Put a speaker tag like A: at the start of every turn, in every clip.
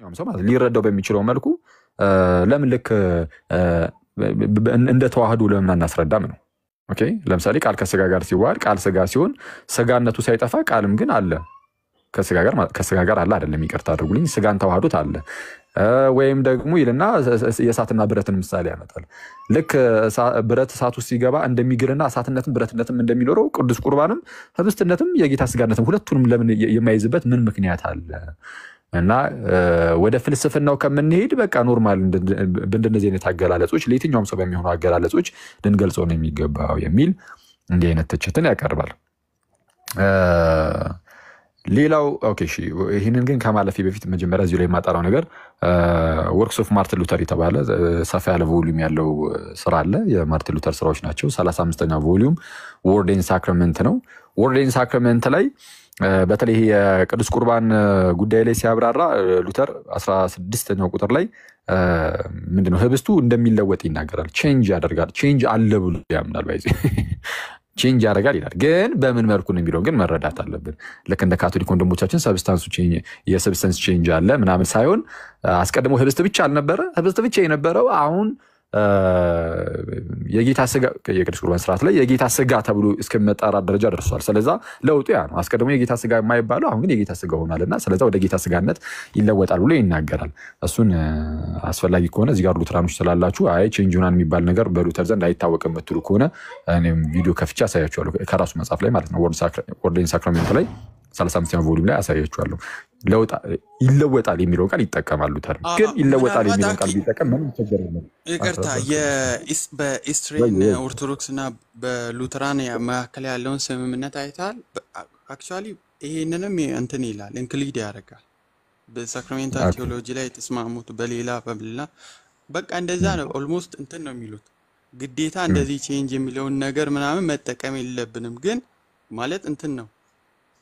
A: ሰው ማለት ሊረዳው በሚችለው መልኩ ለምን ልክ እንደ ተዋህዶ ለምን አናስረዳም ነው። ኦኬ ለምሳሌ ቃል ከስጋ ጋር ሲዋሃድ ቃል ስጋ ሲሆን ስጋነቱ ሳይጠፋ ቃልም ግን አለ ከስጋ ጋር አለ አይደለም፣ ይቅርታ አድርጉልኝ፣ ስጋን ተዋህዶት አለ። ወይም ደግሞ ይልና የእሳትና ብረትን ምሳሌ ያመጣል። ልክ ብረት እሳት ውስጥ ሲገባ እንደሚግልና እሳትነትም ብረትነትም እንደሚኖረው ቅዱስ ቁርባንም ህብስትነትም የጌታ ስጋነትም ሁለቱንም ለምን የማይዝበት ምን ምክንያት አለ? እና ወደ ፍልስፍናው ከምንሄድ በቃ ኖርማል በእንደነዚህ አይነት አገላለጾች ለየትኛውም ሰው በሚሆኑ አገላለጾች ልንገልጸው ነው የሚገባው የሚል እንዲህ አይነት ትችትን ያቀርባል። ሌላው ኦኬ እሺ፣ ይህንን ግን ከማለፌ በፊት መጀመሪያ እዚሁ ላይ የማጠራው ነገር ወርክስ ኦፍ ማርቲን ሉተር የተባለ ሰፋ ያለ ቮሊዩም ያለው ስራ አለ። የማርቲን ሉተር ስራዎች ናቸው። 35ኛ ቮሊዩም ወርድ ኤንድ ሳክራመንት ነው። ወርድ ኤንድ ሳክራመንት ላይ በተለይ የቅዱስ ቁርባን ጉዳይ ላይ ሲያብራራ ሉተር 16ኛው ቁጥር ላይ ምንድነው ህብስቱ እንደሚለወጥ ይናገራል። ቼንጅ ያደርጋል፣ ቼንጅ አለ ብሎ ያምናል። ባይዚ ቼንጅ ያደርጋል ይላል። ግን በምን መልኩ ነው የሚለው ግን መረዳት አለብን። ልክ እንደ ካቶሊክ ወንድሞቻችን ሰብስታንሱ የሰብስተንስ ቼንጅ አለ ምናምን ሳይሆን አስቀድሞ ህብስት ብቻ አልነበረ፣ ህብስት ብቻ የነበረው አሁን የጌታ ስጋ የቅዱስ ቁርባን ስርዓት ላይ የጌታ ስጋ ተብሎ እስከመጣራት ደረጃ ደርሷል። ስለዛ ለውጡ ያ ነው። አስቀድሞ የጌታ ስጋ የማይባለው አሁን ግን የጌታ ስጋ ሆኗልና ስለዛ ወደ ጌታ ስጋነት ይለወጣል ብሎ ይናገራል። እሱን አስፈላጊ ከሆነ እዚህ ጋር ሉተራኖች ስላላችሁ አይ ቼንጅ ሆናል የሚባል ነገር በሉተር ዘንድ አይታወቅም የምትሉ ከሆነ እኔም ቪዲዮ ከፍቼ አሳያችኋለሁ ከራሱ መጽሐፍ ላይ ማለት ነው። ወርድ ኤንድ ሳክራመንት ላይ 35ኛው ቮሊዩም ላይ አሳያችኋለሁ። ይለወጣል የሚለውን ቃል ይጠቀማሉ። ግን ይለወጣል የሚለውን ቃል ቢጠቀም ምን ችግር የለም።
B: ይቅርታ በኢስትሬን ኦርቶዶክስ እና በሉተራን መካከል ያለውን ስምምነት አይታል። አክቹአሊ ይሄንንም እንትን ይላል ኢንክሉድ ያደርጋል። በሳክራሜንታል ቴዎሎጂ ላይ የተስማሙት በሌላ በቃ እንደዛ ነው። ኦልሞስት እንትን ነው የሚሉት ግዴታ እንደዚህ ቼንጅ የሚለውን ነገር ምናምን መጠቀም የለብንም። ግን ማለት እንትን ነው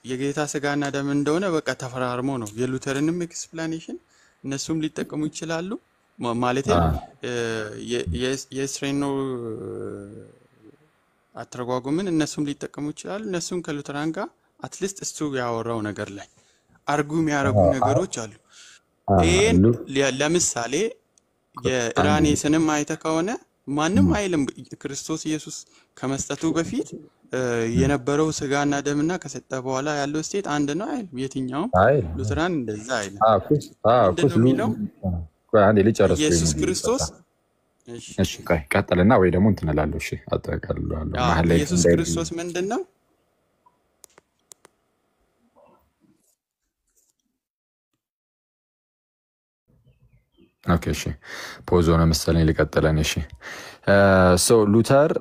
B: የጌታ ስጋና ደም እንደሆነ በቃ ተፈራርሞ ነው። የሉተርንም ኤክስፕላኔሽን እነሱም ሊጠቀሙ ይችላሉ። ማለት የእስሬኖ አተረጓጉምን እነሱም ሊጠቀሙ ይችላሉ። እነሱም ከሉተራን ጋር አትሊስት እሱ ያወራው ነገር ላይ አርጉ የሚያደርጉ ነገሮች አሉ። ይሄን ለምሳሌ የኢራኔስንም አይተህ ከሆነ ማንም አይልም ክርስቶስ ኢየሱስ ከመስጠቱ በፊት የነበረው ስጋና ደምና ከሰጠ በኋላ ያለው ስቴት አንድ ነው አይልም። የትኛውም ሉተራን እንደዛ አይልም። ኢየሱስ ክርስቶስ
A: እሺ ቀጥልና ወይ ደግሞ እንትን እላለሁ። እሺ አጠቃልላለሁ። መሐል ላይ
B: ኢየሱስ ክርስቶስ ምንድነው?
A: ኦኬ እሺ ፖዝ ሆነ መሰለኝ ልቀጥለን። እሺ ሉተር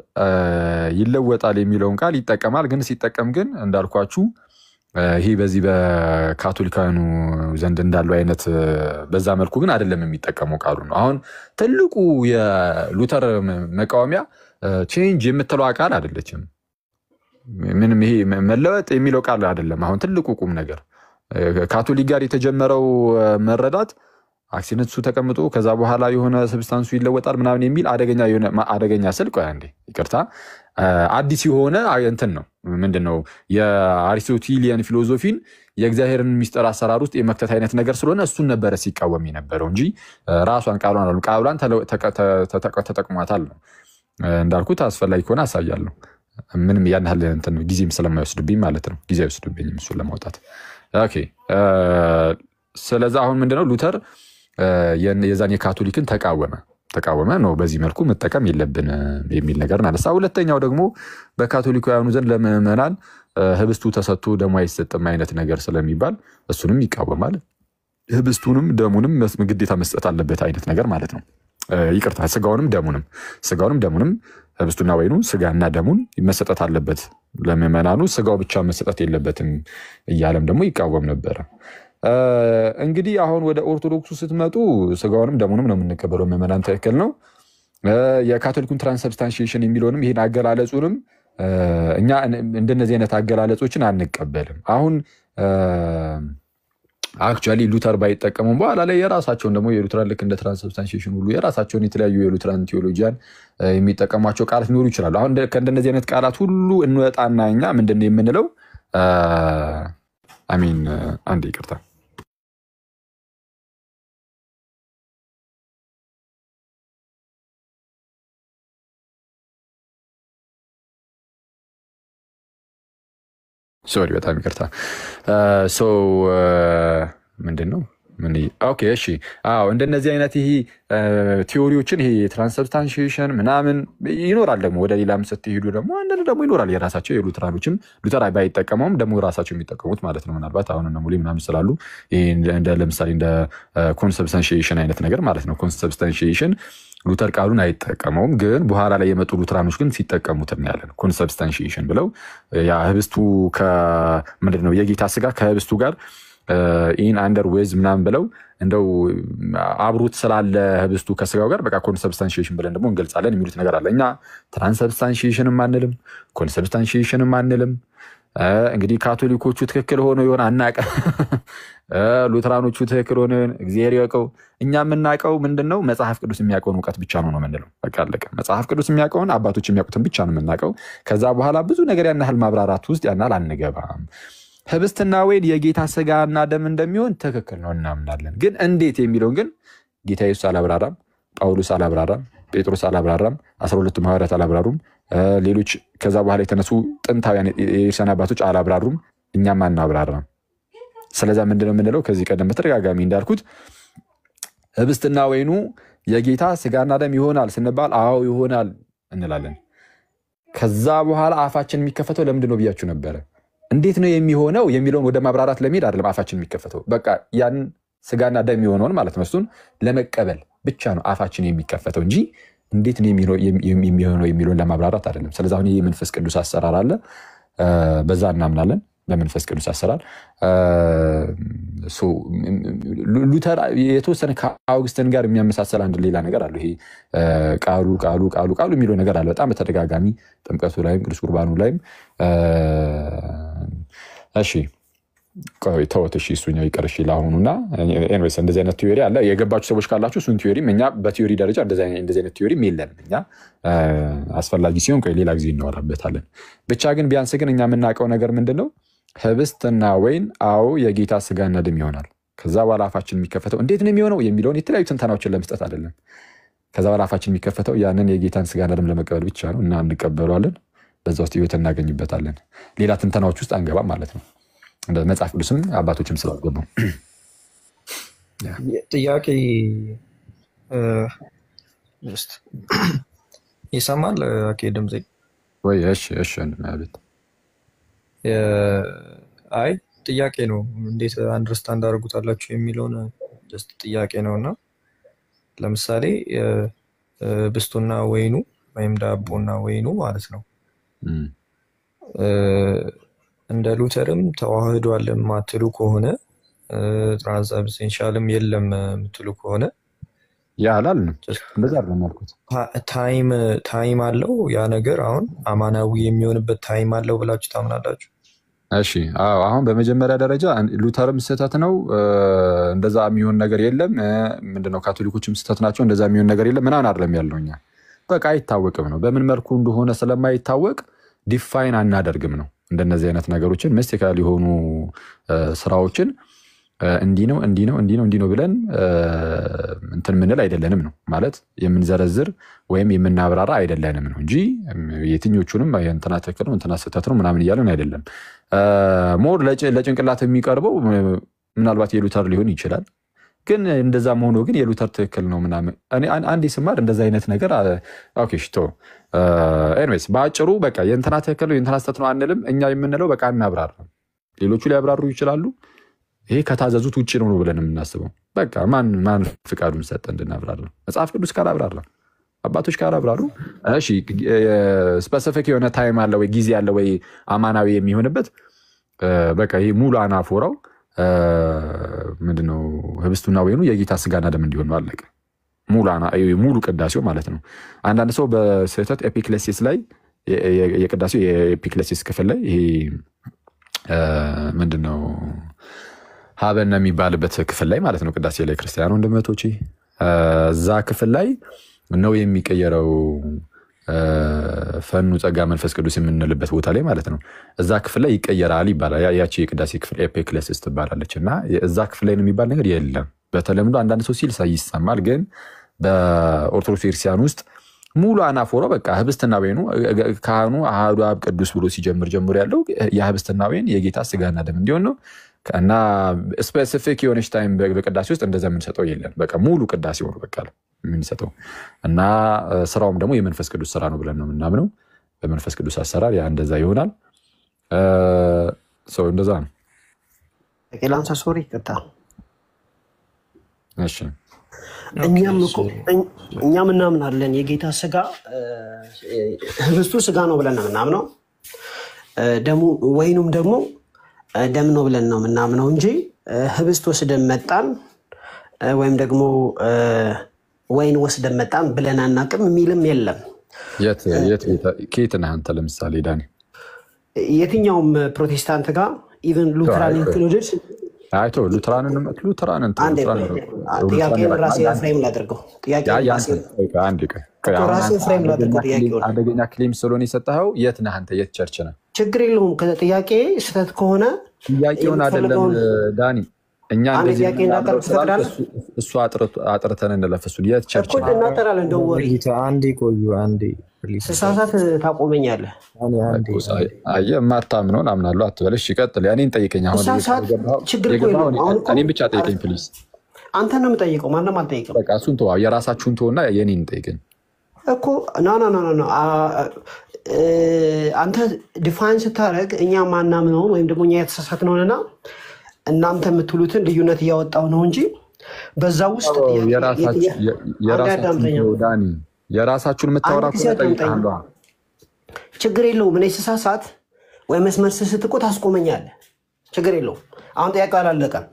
A: ይለወጣል የሚለውን ቃል ይጠቀማል። ግን ሲጠቀም ግን እንዳልኳችሁ ይሄ በዚህ በካቶሊካኑ ዘንድ እንዳለው አይነት በዛ መልኩ ግን አይደለም የሚጠቀመው ቃሉ ነው። አሁን ትልቁ የሉተር መቃወሚያ ቼንጅ የምትለው ቃል አይደለችም። ምንም ይሄ መለወጥ የሚለው ቃል አይደለም። አሁን ትልቁ ቁም ነገር ካቶሊክ ጋር የተጀመረው መረዳት አክሲነቱ ተቀምጦ ከዛ በኋላ የሆነ ሰብስታንሱ ይለወጣል ምናምን የሚል አደገኛ ስልክ አንዴ ይቅርታ አዲስ የሆነ እንትን ነው። ምንድነው የአሪስቶቴሊያን ፊሎሶፊን የእግዚአብሔርን ሚስጥር አሰራር ውስጥ የመክተት አይነት ነገር ስለሆነ እሱን ነበረ ሲቃወም የነበረው እንጂ ራሷን ቃሏን ተጠቅሟታል ነው። እንዳልኩት አስፈላጊ ከሆነ አሳያለሁ። ምንም ያን ያህል እንትን ጊዜም ስለማይወስድብኝ ማለት ነው። ጊዜ አይወስድብኝም እሱን ለማውጣት። ኦኬ ስለዚህ አሁን ምንድነው ሉተር የዛን የካቶሊክን ተቃወመ ነው። በዚህ መልኩ መጠቀም የለብን የሚል ነገር አነሳ። ሁለተኛው ደግሞ በካቶሊካውያኑ ዘንድ ለምዕመናን ህብስቱ ተሰጥቶ ደሙ አይሰጥም አይነት ነገር ስለሚባል እሱንም ይቃወማል። ህብስቱንም ደሙንም ግዴታ መስጠት አለበት አይነት ነገር ማለት ነው። ይቅርታ ስጋውንም ደሙንም ህብስቱና ወይኑ ስጋና ደሙን መሰጠት አለበት ለምዕመናኑ፣ ስጋው ብቻ መሰጠት የለበትም እያለም ደግሞ ይቃወም ነበረ። እንግዲህ አሁን ወደ ኦርቶዶክሱ ስትመጡ ስጋውንም ደሙንም ነው የምንቀበለው ምዕመናን፣ ትክክል ነው። የካቶሊኩን ትራንስብስታንሺዬሽን የሚለውንም ይሄን አገላለጹንም እኛ እንደነዚህ አይነት አገላለጾችን አንቀበልም። አሁን አክቹአሊ ሉተር ባይጠቀሙም በኋላ ላይ የራሳቸውን ደግሞ የሉተራን ልክ እንደ ትራንስብስታንሺዬሽን ሁሉ የራሳቸውን የተለያዩ የሉተራን ቴዎሎጂያን የሚጠቀሟቸው ቃላት ሊኖሩ ይችላሉ። አሁን ከእንደነዚህ አይነት ቃላት ሁሉ እንወጣና እኛ ምንድነው የምንለው? አሚን አንዴ ይቅርታ ሶሪ በጣም ይቅርታ። ምንድን ነው ኦኬ እሺ። አዎ እንደነዚህ አይነት ይሄ ቲዎሪዎችን ይሄ ትራንስብስታንሺዬሽን ምናምን ይኖራል። ደግሞ ወደ ሌላም ስትሄዱ ደግሞ አንዳንድ ደግሞ ይኖራል የራሳቸው የሉትራኖችም ሉተር ባይጠቀመውም ደግሞ ራሳቸው የሚጠቀሙት ማለት ነው። ምናልባት አሁን እነ ሙሌ ምናምን ስላሉ እንደ ለምሳሌ እንደ ኮንሰብስታንሺዬሽን አይነት ነገር ማለት ነው። ኮንሰብስታንሺዬሽን ሉተር ቃሉን አይጠቀመውም፣ ግን በኋላ ላይ የመጡ ሉትራኖች ግን ሲጠቀሙት እናያለን። ኮንሰብስታንሺዬሽን ብለው ያ ህብስቱ ምንድን ነው የጌታ ስጋ ከህብስቱ ጋር ኢን አንደር ዌዝ ምናምን ብለው እንደው አብሩት ስላለ ህብስቱ ከስጋው ጋር በቃ ኮንሰብስታንሺዬሽን ብለን ደግሞ እንገልጻለን የሚሉት ነገር አለ። እኛ ትራንስብስታንሺዬሽንም አንልም፣ ኮንሰብስታንሺዬሽንም አንልም። እንግዲህ ካቶሊኮቹ ትክክል ሆኖ ይሆን አናውቅም፣ ሉትራኖቹ ትክክል ሆኖ ይሆን እግዚአብሔር ያውቀው። እኛ የምናውቀው ምንድነው መጽሐፍ ቅዱስ የሚያውቀውን እውቀት ብቻ ነው የምንለው። በቃ አለቀ። መጽሐፍ ቅዱስ የሚያውቀውን አባቶች የሚያውቁትን ብቻ ነው የምናውቀው። ከዛ በኋላ ብዙ ነገር ያን ያህል ማብራራት ውስጥ ያን ያህል አንገባም። ህብስትና ወይን የጌታ ስጋና ደም እንደሚሆን ትክክል ነው እናምናለን። ግን እንዴት የሚለውን ግን ጌታ ኢየሱስ አላብራራም፣ ጳውሎስ አላብራራም፣ ጴጥሮስ አላብራራም፣ 12 ሐዋርያት አላብራሩም፣ ሌሎች ከዛ በኋላ የተነሱ ጥንታውያን የክርስቲያን አባቶች አላብራሩም፣ እኛም አናብራራም። ስለዚህ ምንድነው የምንለው? ከዚህ ቀደም በተደጋጋሚ እንዳልኩት ህብስትና ወይኑ የጌታ ስጋና ደም ይሆናል ስንባል አዎ ይሆናል እንላለን። ከዛ በኋላ አፋችን የሚከፈተው ለምንድን ነው ብያችሁ ነበረ። እንዴት ነው የሚሆነው የሚለውን ወደ ማብራራት ለመሄድ አይደለም አፋችን የሚከፈተው። በቃ ያን ስጋና ደም የሚሆነውን ማለት ነው እሱን ለመቀበል ብቻ ነው አፋችን የሚከፈተው እንጂ እንዴት ነው የሚሆነው የሚለውን ለማብራራት አይደለም። ስለዚህ አሁን የመንፈስ ቅዱስ አሰራር አለ፣ በዛ እናምናለን። በመንፈስ ቅዱስ አሰራር ሉተር የተወሰነ ከአውግስትን ጋር የሚያመሳሰል አንድ ሌላ ነገር አለ። ይሄ ቃሉ ቃሉ ቃሉ ቃሉ የሚለው ነገር አለ በጣም በተደጋጋሚ ጥምቀቱ ላይም ቅዱስ ቁርባኑ ላይም። እሺ ቆይ ተወት። እሺ እሱኛው ይቀር። እሺ ለአሁኑና ኤኒዌይስ እንደዚህ አይነት ቲዮሪ አለ። የገባችሁ ሰዎች ካላችሁ እሱን ቲዮሪም እኛ በቲዮሪ ደረጃ እንደዚህ አይነት ቲዮሪም የለንም። እኛ አስፈላጊ ሲሆን ቆይ ሌላ ጊዜ እናወራበታለን። ብቻ ግን ቢያንስ ግን እኛ የምናውቀው ነገር ምንድነው? ህብስትና ወይን አዎ የጌታ ስጋና ደም ይሆናል። ከዛ በኋላ አፋችን የሚከፈተው እንዴት ነው የሚሆነው የሚለውን የተለያዩ ትንተናዎችን ለመስጠት አይደለም። ከዛ በኋላ አፋችን የሚከፈተው ያንን የጌታን ስጋና ደም ለመቀበል ብቻ ነው እና እንቀበለዋለን። በዛ ውስጥ ህይወት እናገኝበታለን። ሌላ ትንተናዎች ውስጥ አንገባም ማለት ነው። እንደ መጽሐፍ ቅዱስም አባቶችም ስላልገቡ
C: ጥያቄ ይሰማል? ኦኬ ድምጼ
A: ወይ? እሺ እሺ ማለት
C: አይ ጥያቄ ነው። እንዴት አንደርስታንድ አድርጉታላችሁ የሚለውን ጀስት ጥያቄ ነውና ለምሳሌ ብስቱና ወይኑ ወይም ዳቦና ወይኑ ማለት ነው እንደ ሉተርም ተዋህዷል የማትሉ ከሆነ ትራንስብስታንሺያልም የለም የምትሉ ከሆነ
A: ያላል እንደዛ አይደለም ያልኩት።
C: ታይም አለው ያ ነገር አሁን አማናዊ የሚሆንበት ታይም አለው ብላችሁ ታምናላችሁ?
A: እሺ አዎ። አሁን በመጀመሪያ ደረጃ ሉተርም ስህተት ነው እንደዛ የሚሆን ነገር የለም። ምንድነው ካቶሊኮችም ስህተት ናቸው እንደዛ የሚሆን ነገር የለም ምናምን አይደለም ያለው። እኛ በቃ አይታወቅም ነው በምን መልኩ እንደሆነ ስለማይታወቅ ዲፋይን አናደርግም ነው። እንደነዚህ አይነት ነገሮችን ሚስቲካል የሆኑ ስራዎችን እንዲህ ነው እንዲህ ነው እንዲህ ነው እንዲህ ነው ብለን እንትን ምንል አይደለንም ነው ማለት የምንዘረዝር ወይም የምናብራራ አይደለንም ነው እንጂ የትኞቹንም እንትና ትክክል ነው እንትና ስህተት ነው ምናምን እያለን አይደለም። ሞር ለጭንቅላት የሚቀርበው ምናልባት የሉተር ሊሆን ይችላል። ግን እንደዛም ሆኖ ግን የሉተር ትክክል ነው ምናምን እኔ አንዴ ስማር እንደዛ አይነት ነገር ኦኬ ሽቶ ኤኒዌይስ በአጭሩ በቃ የእንትና ትክክል ነው የእንትና ስህተት ነው አንልም። እኛ የምንለው በቃ እናብራራ። ሌሎቹ ሊያብራሩ ይችላሉ። ይሄ ከታዘዙት ውጭ ነው ብለን የምናስበው በቃ ማን ፍቃዱን ሰጠ እንድናብራራ? መጽሐፍ ቅዱስ ካላብራራ አባቶች ካላብራሩ እሺ ስፔሲፊክ የሆነ ታይም አለ ወይ ጊዜ አለ ወይ አማናዊ የሚሆንበት በቃ ይሄ ሙሉ አናፎራው ምንድነው ህብስቱና ወይኑ የጌታ ስጋና ደም እንዲሆን ነው አለቀ። ሙሉ ቅዳሴው ማለት ነው። አንዳንድ ሰው በስህተት ኤፒክሌሲስ ላይ የቅዳሴው የኤፒክሌሲስ ክፍል ላይ ይሄ ምንድነው ሀበና የሚባልበት ክፍል ላይ ማለት ነው ቅዳሴ ላይ ክርስቲያኑ እንደመቶቼ እዛ ክፍል ላይ ነው የሚቀየረው ፈኑ ጸጋ መንፈስ ቅዱስ የምንልበት ቦታ ላይ ማለት ነው። እዛ ክፍል ላይ ይቀየራል ይባላል። ያቺ የቅዳሴ ክፍል ኤፒክሌሲስ ትባላለች እና እዛ ክፍል ላይ ነው የሚባል ነገር የለም። በተለምዶ አንዳንድ ሰው ሲል ይሰማል። ግን በኦርቶዶክስ ክርስቲያን ውስጥ ሙሉ አናፎሮ በቃ ህብስትና ወይኑ ካህኑ አሐዱ አብ ቅዱስ ብሎ ሲጀምር ጀምሮ ያለው የህብስትና ወይን የጌታ ስጋና ደም እንዲሆን ነው እና ስፔሲፊክ የሆነች ታይም በቅዳሴ ውስጥ እንደዛ የምንሰጠው የለን። በቃ ሙሉ ቅዳሴ ሆኖ በቃ የምንሰጠው እና ስራውም ደግሞ የመንፈስ ቅዱስ ስራ ነው ብለን ነው የምናምነው። በመንፈስ ቅዱስ አሰራር ያ እንደዛ ይሆናል። ሰው እንደዛ ነው።
D: ቄላንሳ ሶሪ ከታ
A: እሺ
D: እኛም እናምናለን የጌታ ስጋ ህብስቱ ስጋ ነው ብለን ነው የምናምነው። ደሙ ወይኑም ደግሞ ደም ነው ብለን ነው የምናምነው እንጂ ህብስት ወስደን መጣን ወይም ደግሞ ወይን ወስደን መጣን ብለን አናውቅም የሚልም የለም።
A: ከየት ነህ አንተ? ለምሳሌ ዳኒ
D: የትኛውም ፕሮቴስታንት ጋር ኢቨን ሉትራን ኢንክሉድድ
A: አይቶ ሉትራንን
D: ጥያቄውን ራሴ ፍሬም ላድርገው።
A: አደገኛ ክሌም ስለሆነ የሰጠኸው የት ነህ አንተ? የት ቸርች ነህ?
D: ችግር የለውም። ጥያቄ ስህተት ከሆነ
A: ጥያቄውን አይደለም ዳኒ እኛ እንደዚህ እሱ አጥርተን እንለፍሱን የት ቸርች
D: ነው እናጠራለን። ደወሪ
C: አንዴ ቆዩ አንዴ
D: ስሳሳት ታቆመኛለህ።
A: አየህ ማታምነውን አምናለሁ አትበለሽ። ይቀጥል። ያኔን ጠይቀኝ። አሁን እኔም ብቻ ጠይቀኝ ፕሊዝ።
D: አንተ ነው የምጠይቀው፣ ማንም አልጠይቅም።
A: በቃ እሱን ተው፣ የራሳችሁን ተውና የኔን ጠይቀኝ
D: እኮ። ኖ አንተ ዲፋይን ስታደርግ እኛ ማናምነውን ወይም ደግሞ እኛ የተሳሳትነውንና እናንተ የምትሉትን ልዩነት እያወጣው ነው እንጂ በዛ ውስጥ
A: የራሳችሁን የምታወራ ጠይቃለሁ።
D: ችግር የለውም። እኔ ስሳሳት ወይ መስመር ስስት እኮ ታስቆመኛለህ። ችግር የለውም። አሁን ጥያቄ አላለቀም።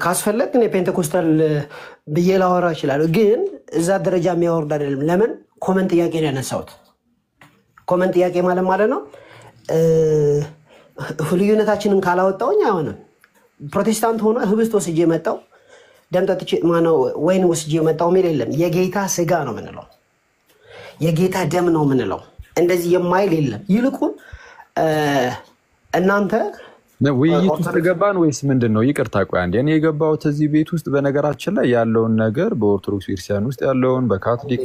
D: ካስፈለግ እኔ ፔንቴኮስታል ብዬ ላወራ እችላለሁ፣ ግን እዛ ደረጃ የሚያወርድ አይደለም። ለምን ኮመንት ጥያቄ ነው ያነሳሁት። ኮመንት ጥያቄ ማለት ነው ልዩነታችንን ካላወጣውኝ አይሆንም። ፕሮቴስታንት ሆኖ ህብስት ወስጄ መጣው ደም ጠጥቼ ማነው ወይን ወስጄ መጣው የሚል የለም። የጌታ ስጋ ነው የምንለው፣ የጌታ ደም ነው የምንለው። እንደዚህ የማይል የለም። ይልቁን እናንተ
A: ውይይት ውስጥ ገባን ወይስ ምንድን ነው? ይቅርታ ቆይ አንዴ። እኔ የገባሁት እዚህ ቤት ውስጥ በነገራችን ላይ ያለውን ነገር በኦርቶዶክስ ቤተክርስቲያን ውስጥ ያለውን በካቶሊክ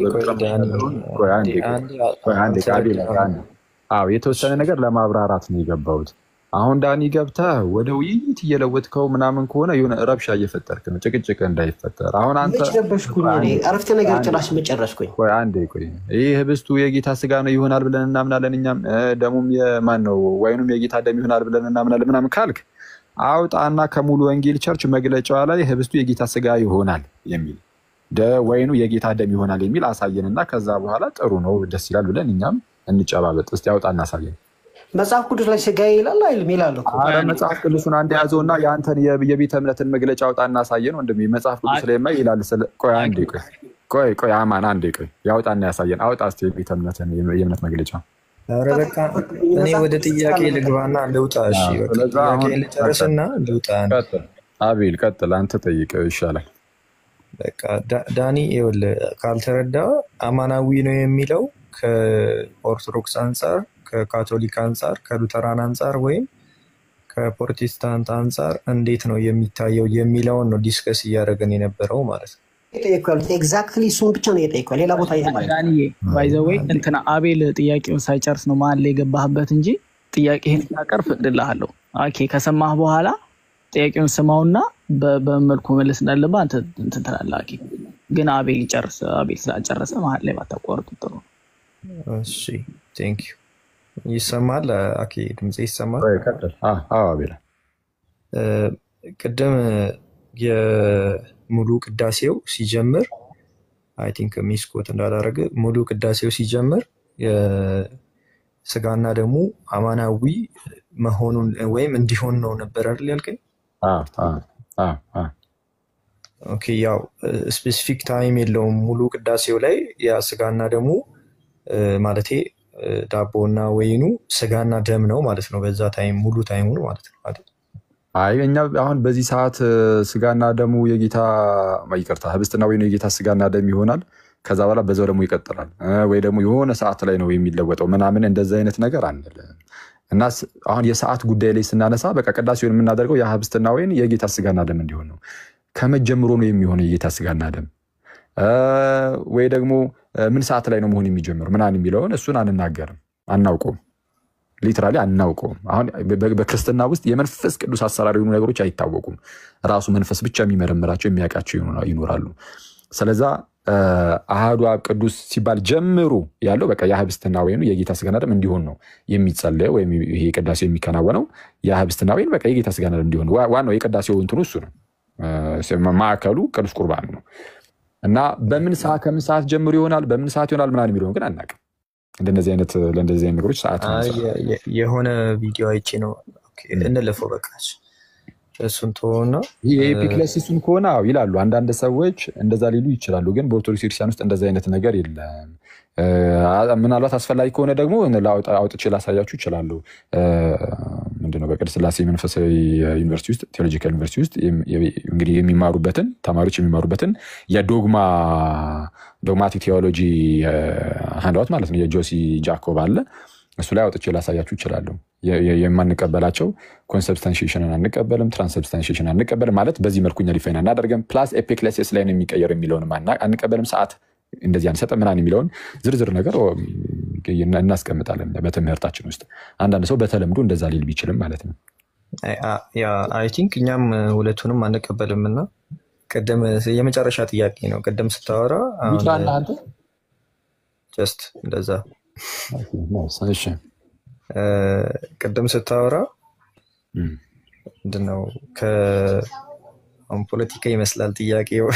A: የተወሰነ ነገር ለማብራራት ነው የገባሁት። አሁን ዳኒ ገብተህ ወደ ውይይት እየለወጥከው ምናምን ከሆነ የሆነ ረብሻ እየፈጠርክ ነው፣ ጭቅጭቅ እንዳይፈጠር። አሁን አንተ
D: አረፍተ ነገር ጭራሽ መጨረስኩኝ።
A: ቆይ አንዴ ቆይ። ይህ ህብስቱ የጌታ ስጋ ነው ይሆናል ብለን እናምናለን እኛም፣ ደሙም የማን ነው ወይኑም የጌታ ደም ይሆናል ብለን እናምናለን ምናምን ካልክ አውጣና ከሙሉ ወንጌል ቸርች መግለጫዋ ላይ ህብስቱ የጌታ ስጋ ይሆናል የሚል ወይኑ የጌታ ደም ይሆናል የሚል አሳየንና ከዛ በኋላ ጥሩ ነው ደስ ይላል ብለን እኛም እንጨባበጥ። እስቲ አውጣ እናሳየን።
D: መጽሐፍ ቅዱስ ላይ ስጋ ይላል አይልም? ይላል እኮ።
A: አረ መጽሐፍ ቅዱስን አንድ ያዘውና ያንተን የቤተ እምነትን መግለጫ አውጣ እናሳየን ወንድሜ። መጽሐፍ ቅዱስ ላይ ይላል። ቆይ አንዴ ቆይ አማን አንዴ ቆይ ያውጣና ያሳየን። አውጣ እስቲ የቤተ እምነትን የእምነት መግለጫ።
C: አረ በቃ እኔ ወደ ጥያቄ ልግባና ልውጣ። እሺ በቃ ጥያቄ ልጨርስና ልውጣ።
A: አቤል ቀጥል፣ አንተ ጠይቅ ይሻላል።
C: በቃ ዳኒ ይኸውልህ ካልተረዳ አማናዊ ነው የሚለው ከኦርቶዶክስ አንጻር፣ ከካቶሊክ አንጻር፣ ከሉተራን አንጻር ወይም ከፕሮቴስታንት አንጻር እንዴት ነው የሚታየው የሚለውን ነው ዲስከስ እያደረገን የነበረው ማለት ነው።
D: ኤግዛክትሊ እሱን ብቻ ነው የጠየቀው። ሌላ ቦታ
E: ዳኒ ባይ ዘ ዌይ እንትና አቤል ጥያቄውን ሳይጨርስ ነው መሀል ላይ የገባህበት እንጂ ጥያቄህን ሳቀርብ እድልሃለሁ። ኦኬ ከሰማህ በኋላ ጥያቄውን ስማውና በመልኩ መለስ እንዳለብህ አንተ እንትን ትላለህ። ግን አቤል ይጨርስ። አቤል ስላልጨረሰ መሀል ላይ ባታቋርጡ ጥሩ።
C: እሺ ቴንክ ዩ። ይሰማል? አኬ ድምጼ ይሰማል?
A: አዎ አቤል
C: ቅድም የሙሉ ቅዳሴው ሲጀምር አይ ቲንክ ሚስኮት እንዳላረገ ሙሉ ቅዳሴው ሲጀምር የስጋና ደሙ አማናዊ መሆኑን ወይም እንዲሆን ነው ነበር አይደል ያልከኝ? ኦኬ ያው ስፔሲፊክ ታይም የለውም ሙሉ ቅዳሴው ላይ ያ ስጋና ደሙ ማለቴ ዳቦና ወይኑ ስጋና ደም ነው ማለት ነው። በዛ ታይም ሙሉ ታይሙ ማለት ነው አይደል?
A: አይ እኛ አሁን በዚህ ሰዓት ስጋና ደሙ የጌታ ይቅርታ ህብስትና ወይኑ የጌታ ስጋና ደም ይሆናል፣ ከዛ በኋላ በዛው ደግሞ ይቀጥላል ወይ ደግሞ የሆነ ሰዓት ላይ ነው የሚለወጠው ምናምን እንደዛ አይነት ነገር አንልም። እና አሁን የሰዓት ጉዳይ ላይ ስናነሳ በቃ ቅዳሴውን የምናደርገው ያ ህብስትና ወይን የጌታ ስጋና ደም እንዲሆን ነው። ከመጀመሩ ነው የሚሆነው የጌታ ስጋና ደም ወይ ደግሞ ምን ሰዓት ላይ ነው መሆን የሚጀምረው ምናምን የሚለውን እሱን አንናገርም፣ አናውቀውም፣ ሊትራሊ አናውቀውም። አሁን በክርስትና ውስጥ የመንፈስ ቅዱስ አሰራር የሆኑ ነገሮች አይታወቁም። ራሱ መንፈስ ብቻ የሚመረምራቸው የሚያውቃቸው ይኖራሉ። ስለዛ አሐዱ አብ ቅዱስ ሲባል ጀምሮ ያለው በቃ የህብስትና ወይኑ የጌታ ስጋና ደም እንዲሆን ነው የሚጸለየው፣ ወይም ይሄ ቅዳሴው የሚከናወነው የህብስትና ወይኑ በቃ የጌታ ስጋና ደም እንዲሆን። ዋናው የቅዳሴው እንትኑ እሱ ነው፣ ማዕከሉ ቅዱስ ቁርባን ነው። እና በምን ሰዓት ከምን ሰዓት ጀምሮ ይሆናል በምን ሰዓት ይሆናል ምናምን የሚለውን ግን አናውቅም። ለእንደዚህ አይነት ነገሮች ሰዓት
C: የሆነ ቪዲዮ አይቼ ነው እንለፈው በቃ እሱን ተወውና
A: የኤፒክለሲሱን ከሆነ ይላሉ አንዳንድ ሰዎች እንደዛ ሊሉ ይችላሉ። ግን በኦርቶዶክስ ክርስቲያን ውስጥ እንደዛ አይነት ነገር የለም። ምናልባት አስፈላጊ ከሆነ ደግሞ አውጥቼ ላሳያችሁ ይችላሉ። ምንድነው በቅድስት ሥላሴ መንፈሳዊ ዩኒቨርሲቲ ውስጥ ቴዎሎጂካል ዩኒቨርሲቲ ውስጥ እንግዲህ የሚማሩበትን ተማሪዎች የሚማሩበትን ዶግማቲክ ቴዎሎጂ ሃንድአውት ማለት ነው የጆሲ ጃኮብ አለ። እሱ ላይ አውጥቼ ላሳያችሁ ይችላሉ። የማንቀበላቸው ኮንሰብስታንሺዬሽንን አንቀበልም፣ ትራንስሰብስታንሺዬሽን አንቀበልም ማለት በዚህ መልኩ እኛ ዲፋይን አናደርግም። ፕላስ ኤፒክሌሲስ ላይ ነው የሚቀየር የሚለውን አንቀበልም፣ ሰዓት እንደዚህ አንሰጥ ምናምን የሚለውን ዝርዝር ነገር እናስቀምጣለን በትምህርታችን ውስጥ። አንዳንድ ሰው በተለምዶ እንደዛ ሊል ቢችልም ማለት ነው።
C: አይ ቲንክ እኛም ሁለቱንም አንቀበልም እና ቅድም የመጨረሻ ጥያቄ ነው። ቅድም ስታወራ ጀስት እንደዛ ቅድም ስታወራ ምንድነው ፖለቲካ ይመስላል ጥያቄው።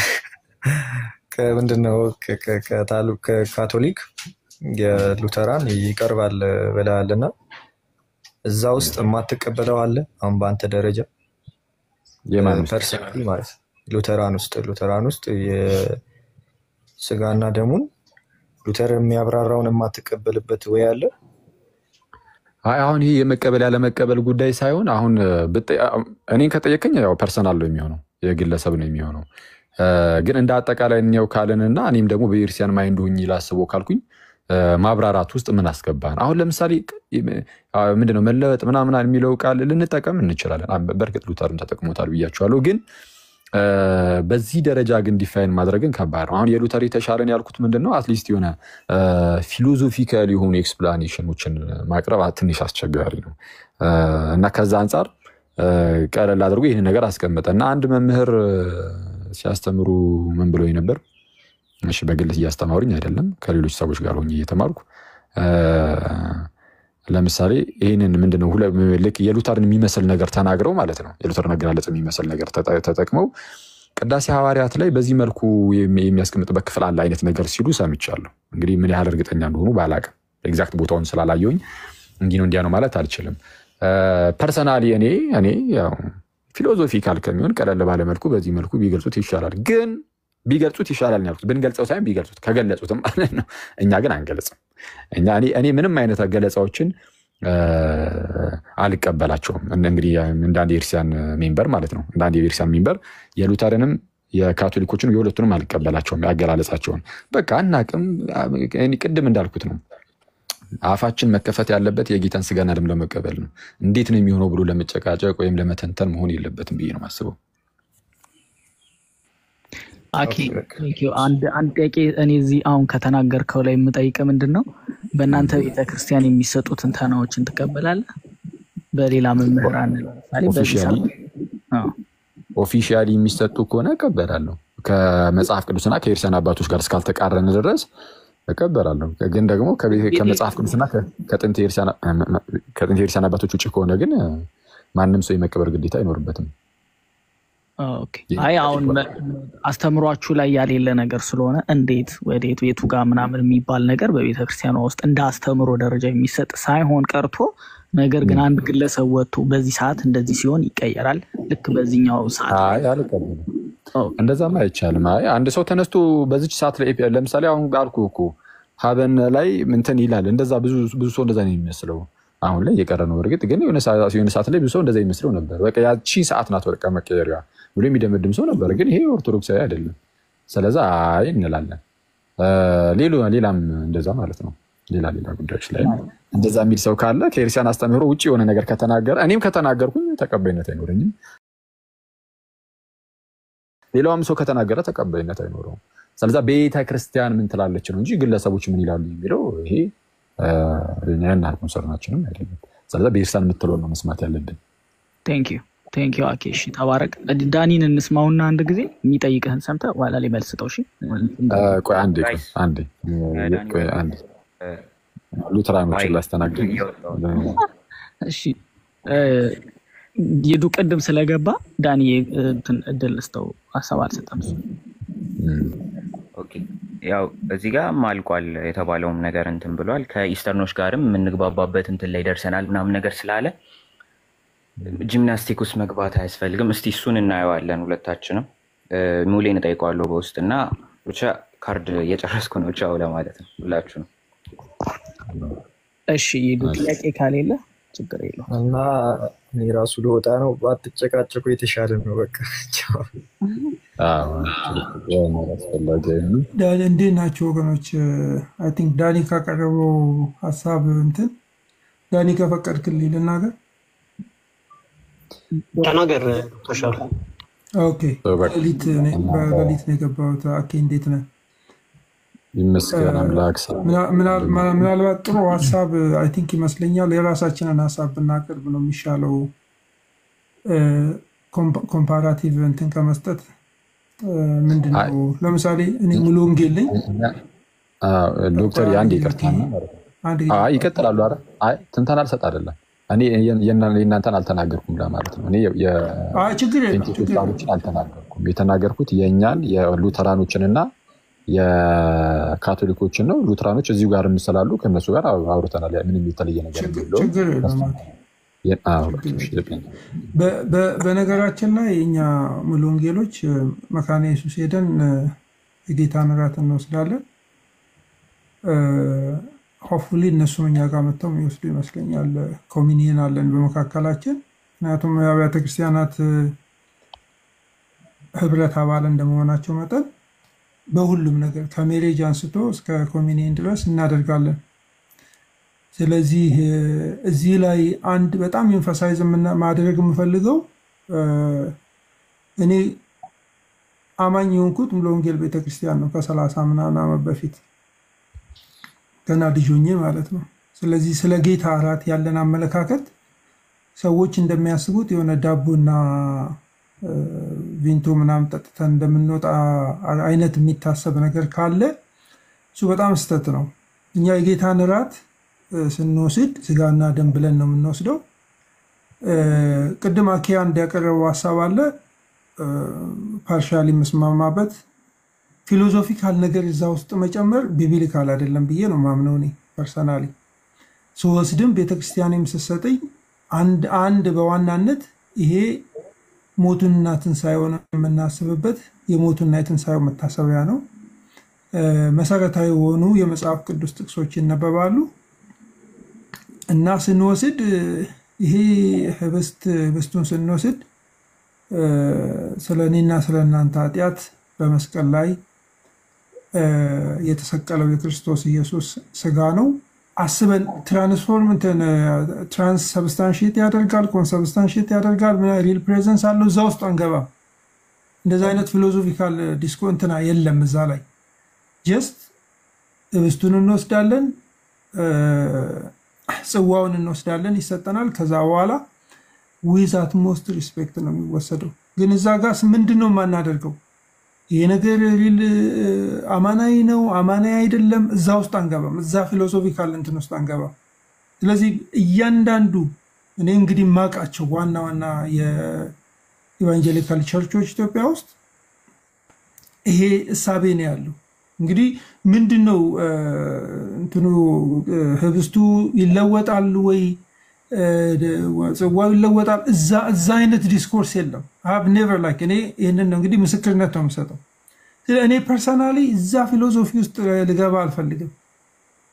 C: ምንድነው ከካቶሊክ የሉተራን ይቀርባል ብለሃልና እዛ ውስጥ የማትቀበለው አለ? አሁን በአንተ ደረጃ ፐርሰናሊ ማለት ሉተራን ውስጥ የስጋና ደሙን ሉተር የሚያብራራውን የማትቀበልበት ወይ አለ?
A: አሁን ይሄ የመቀበል ያለመቀበል ጉዳይ ሳይሆን አሁን እኔን ከጠየቀኝ ያው ፐርሰናል ነው የሚሆነው፣ የግለሰብ ነው የሚሆነው። ግን እንደ አጠቃላይ እኛው ካለንና እኔም ደግሞ በኢርሲያን ማይንድ ሆኜ ላስበው ካልኩኝ ማብራራት ውስጥ ምን አስገባን? አሁን ለምሳሌ ምንድነው መለወጥ ምናምን የሚለው ቃል ልንጠቀም እንችላለን። በእርግጥ ሉተርም ተጠቅሞታል ብያቸዋለሁ። ግን በዚህ ደረጃ ግን ዲፋይን ማድረግን ከባድ ነው። አሁን የሉተር የተሻለን ያልኩት ምንድነው አትሊስት የሆነ ፊሎዞፊካል የሆኑ ኤክስፕላኔሽኖችን ማቅረብ ትንሽ አስቸጋሪ ነው እና ከዛ አንጻር ቀለል አድርጎ ይህን ነገር አስቀመጠ እና አንድ መምህር ሲያስተምሩ ምን ብለው ነበር? እሺ በግልጽ እያስተማሩኝ አይደለም፣ ከሌሎች ሰዎች ጋር ሆኜ እየተማርኩ ለምሳሌ ይህንን ምንድነው ልክ የሉተርን የሚመስል ነገር ተናግረው ማለት ነው የሉተርን አገላለጽ የሚመስል ነገር ተጠቅመው ቅዳሴ ሐዋርያት ላይ በዚህ መልኩ የሚያስቀምጥበት ክፍል አለ አይነት ነገር ሲሉ ሰምቻለሁ። እንግዲህ ምን ያህል እርግጠኛ እንደሆኑ ባላቅም ኤግዛክት ቦታውን ስላላየሁኝ እንዲህ ነው እንዲያ ነው ማለት አልችልም። ፐርሰናሊ እኔ ያው ፊሎዞፊካል ከሚሆን ቀለል ባለ መልኩ በዚህ መልኩ ቢገልጹት ይሻላል። ግን ቢገልጹት ይሻላል ያልኩት ብንገልጸው ሳይሆን ቢገልጹት ከገለጹትም ማለት ነው። እኛ ግን አንገልጽም። እኔ ምንም አይነት ገለጻዎችን አልቀበላቸውም። እንግዲህ እንደ አንድ የኢርሲያን ሜምበር ማለት ነው እንደ አንድ የኢርሲያን ሜምበር የሉተርንም የካቶሊኮችን የሁለቱንም አልቀበላቸውም። ያገላለጻቸውን በቃ አናቅም። ቅድም እንዳልኩት ነው አፋችን መከፈት ያለበት የጌታን ስጋና ደም ለመቀበል ነው። እንዴት ነው የሚሆነው ብሎ ለመጨቃጨቅ ወይም ለመተንተን መሆን የለበትም ብዬ ነው የማስበው።
E: አንድ ጥያቄ እኔ እዚህ አሁን ከተናገርከው ላይ የምጠይቅ ምንድን ነው በእናንተ ቤተክርስቲያን የሚሰጡ ትንተናዎችን ትቀበላለህ? በሌላ መምህራን ለምሳሌ
A: ኦፊሻሊ የሚሰጡ ከሆነ እቀበላለሁ። ከመጽሐፍ ቅዱስና ከኢርሲያን አባቶች ጋር እስካልተቃረነ ድረስ እቀበላለሁ። ግን ደግሞ ከመጽሐፍ ቅዱስና ከጥንት የኢርሲያን አባቶች ውጭ ከሆነ ግን ማንም ሰው የመቀበል ግዴታ አይኖርበትም።
E: አይ አሁን አስተምሯችሁ ላይ ያሌለ ነገር ስለሆነ እንዴት ወዴት የቱ ጋር ምናምን የሚባል ነገር በቤተክርስቲያኗ ውስጥ እንደ አስተምሮ ደረጃ የሚሰጥ ሳይሆን ቀርቶ ነገር ግን አንድ ግለሰብ ወጥቶ በዚህ ሰዓት እንደዚህ ሲሆን ይቀየራል ልክ በዚህኛው ሰዓት
A: አልቀበልም። እንደዛማ አይቻልም። አንድ ሰው ተነስቶ በዚች ሰዓት ላይ ለምሳሌ አሁን አልኩህ እኮ ሀበን ላይ እንትን ይላል እንደዛ ብዙ ሰው እንደዛ ነው የሚመስለው። አሁን ላይ የቀረ ነው። እርግጥ ግን የሆነ ሰዓት ላይ ብዙ ሰው እንደዛ ይመስለው ነበር። በቃ ያቺ ሰዓት ናት በቃ መቀየሪያ ብሎ የሚደመድም ሰው ነበር። ግን ይሄ ኦርቶዶክሳዊ አይደለም። ስለዛ አይ እንላለን። ሌላም እንደዛ ማለት ነው። ሌላ ጉዳዮች ላይ እንደዛ የሚል ሰው ካለ ከኢርሲያን አስተምህሮ ውጭ የሆነ ነገር ከተናገረ እኔም ከተናገርኩኝ ተቀባይነት አይኖረኝም። ሌላውም ሰው ከተናገረ ተቀባይነት አይኖረውም። ስለዚህ ቤተ ክርስቲያን ምን ትላለች ነው እንጂ ግለሰቦች ምን ይላሉ የሚለው ይሄ ያን ኮንሰርናችንም አይደለም። ስለዚህ ቤተክርስቲያን የምትለው ነው መስማት ያለብን።
E: ቴንክ ዩ አኬ። እሺ ተባረክ። ዳኒን እንስማውና አንድ ጊዜ የሚጠይቅህን ሰምተህ ኋላ ላይ መልስ ስጠው። እሺ
A: ቆይ አንዴ ሉተራኖችን ላስተናግድ።
E: እሺ የዱ ቅድም ስለገባ ዳኒ እንትን እድል ስጠው። ሀሳብ አልሰጠም።
F: ኦኬ ያው እዚህ ጋር ማልቋል የተባለውም ነገር እንትን ብሏል። ከኢስተርኖች ጋርም የምንግባባበት እንትን ላይ ደርሰናል ምናምን ነገር ስላለ ጂምናስቲክ ውስጥ መግባት አያስፈልግም። እስቲ እሱን እናየዋለን ሁለታችንም። ሙሌን እጠይቀዋለሁ በውስጥ እና ብቻ ካርድ እየጨረስኩ ነው ቻው ለማለት ነው ሁላችሁ ነው።
E: እሺ የዱ ጥያቄ ካሌለ ችግር የለውም
C: እና እኔ ራሱ ልወጣ ነው። ባትጨቃጨቁ የተሻለ ነው። በቃ ቻው።
G: ዳኒ እንዴት ናቸው ወገኖች? አይ ቲንክ ዳኒ ካቀረበው ሀሳብ እንትን ዳኒ ከፈቀድክልኝ ልናገር።
D: ተናገር ተሻለ።
G: ኦኬ በሌሊት ነው የገባሁት። አኬ እንዴት ነህ?
A: ይመስገን አምላክ።
G: ምናልባት ጥሩ ሀሳብ አይ ቲንክ ይመስለኛል የራሳችንን ሀሳብ ብናቀርብ ነው የሚሻለው ኮምፓራቲቭ እንትን ከመስጠት። ምንድነው ለምሳሌ እኔ ሙሉ ወንጌል ነኝ።
A: ዶክተር ያንዴ ይቀርታና ይቀጥላሉ። አይ ትንተና አልሰጥ አይደለም እኔ የእናንተን አልተናገርኩም ለማለት ነው። እኔ የፔንቴኮስታሎችን አልተናገርኩም። የተናገርኩት የእኛን የሉተራኖችንና የካቶሊኮችን ነው። ሉተራኖች እዚሁ ጋር እንስላሉ ከነሱ ጋር አውርተናል። ምንም የተለየ ነገር የለውም።
G: በነገራችን ላይ እኛ ሙሉ ወንጌሎች መካነ ኢየሱስ ሄደን የጌታን እራት እንወስዳለን። ሆፕፉሊ እነሱም እኛ ጋር መጥተው የሚወስዱ ይመስለኛል። ኮሚኒየን አለን በመካከላችን። ምክንያቱም የአብያተ ክርስቲያናት ህብረት አባል እንደመሆናቸው መጠን በሁሉም ነገር ከሜሬጅ አንስቶ እስከ ኮሚኒየን ድረስ እናደርጋለን። ስለዚህ እዚህ ላይ አንድ በጣም ኤምፋሳይዝ ማድረግ የምፈልገው እኔ አማኝ የሆንኩት ሙሉ ወንጌል ቤተክርስቲያን ነው ከ30 ምናምን ዓመት በፊት ገና ልጅ ሆኜ ማለት ነው። ስለዚህ ስለ ጌታ እራት ያለን አመለካከት ሰዎች እንደሚያስቡት የሆነ ዳቦና ቪንቶ ምናምን ጠጥተን እንደምንወጣ አይነት የሚታሰብ ነገር ካለ እሱ በጣም ስህተት ነው። እኛ የጌታን እራት ስንወስድ ስጋና ደም ብለን ነው የምንወስደው። ቅድም አኪያ እንዲያቀረበው ሀሳብ አለ ፓርሻሊ መስማማበት ፊሎሶፊካል ነገር እዛ ውስጥ መጨመር ቢብሊካል አይደለም ብዬ ነው ማምነው። እኔ ፐርሰናሊ ስወስድም ቤተክርስቲያንም ስትሰጠኝ አንድ በዋናነት ይሄ ሞቱንና ትንሣኤውን የምናስብበት የሞቱና የትንሣኤው መታሰቢያ ነው። መሰረታዊ የሆኑ የመጽሐፍ ቅዱስ ጥቅሶች ይነበባሉ እና ስንወስድ ይሄ ህብስቱን ስንወስድ ስለኔና ስለናንተ ኃጢአት በመስቀል ላይ የተሰቀለው የክርስቶስ ኢየሱስ ስጋ ነው። አስበን ትራንስ ሰብስታንሺየት ያደርጋል፣ ኮንሰብስታንሺየት ያደርጋል፣ ሪል ፕሬዘንስ አለው። እዛ ውስጥ አንገባም። እንደዛ አይነት ፊሎሶፊካል ዲስኮንትና የለም እዛ ላይ። ጀስት ህብስቱን እንወስዳለን፣ ጽዋውን እንወስዳለን፣ ይሰጠናል። ከዛ በኋላ ዊዝ አትሞስት ሪስፔክት ነው የሚወሰደው። ግን እዛ ጋር ምንድነው የማናደርገው? ይሄ ነገር ሪል አማናዊ ነው አማናዊ አይደለም፣ እዛ ውስጥ አንገባም። እዛ ፊሎሶፊካል እንትን ውስጥ አንገባም። ስለዚህ እያንዳንዱ እኔ እንግዲህ ማቃቸው ዋና ዋና የኢቫንጀሊካል ቸርቾች ኢትዮጵያ ውስጥ ይሄ እሳቤ ነው ያለው። እንግዲህ ምንድነው እንትኑ ህብስቱ ይለወጣል ወይ ጽዋው ይለወጣል? እዛ አይነት ዲስኮርስ የለም። አብ ኔቨር ላይክ እኔ ይህንን ነው እንግዲህ ምስክርነት ነው የምሰጠው። እኔ ፐርሰናሊ እዛ ፊሎሶፊ ውስጥ ልገባ አልፈልግም።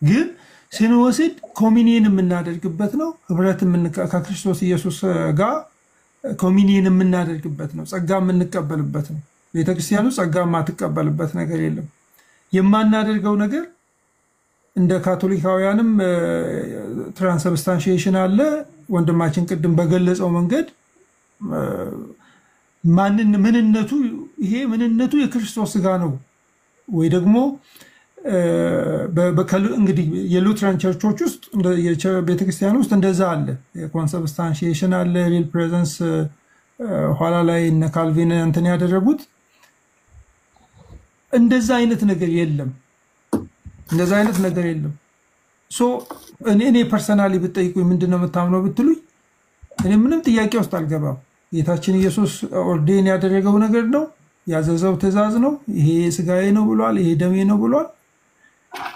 G: ግን ስንወስድ ኮሚኒየን የምናደርግበት ነው። ህብረት ከክርስቶስ ኢየሱስ ጋር ኮሚኒየን የምናደርግበት ነው። ጸጋ የምንቀበልበት ነው። ቤተክርስቲያኑ ጸጋ የማትቀበልበት ነገር የለም። የማናደርገው ነገር እንደ ካቶሊካውያንም ትራንስብስታንሺዬሽን አለ። ወንድማችን ቅድም በገለጸው መንገድ ምንነቱ ይሄ ምንነቱ የክርስቶስ ስጋ ነው ወይ ደግሞ እንግዲህ የሉትራን ቸርቾች ውስጥ ቤተክርስቲያን ውስጥ እንደዛ አለ። ኮንሰብስታንሺዬሽን አለ፣ ሪል ፕሬዘንስ ኋላ ላይ እነ ካልቪን እንትን ያደረጉት እንደዛ አይነት ነገር የለም። እንደዛ አይነት ነገር የለም። ሶ እኔ ፐርሰናሊ ብትጠይቁኝ ምንድነው የምታምነው ብትሉኝ እኔ ምንም ጥያቄ ውስጥ አልገባም። ጌታችን ኢየሱስ ኦርዴን ያደረገው ነገር ነው፣ ያዘዘው ትእዛዝ ነው። ይሄ ስጋዬ ነው ብሏል፣ ይሄ ደሜ ነው ብሏል።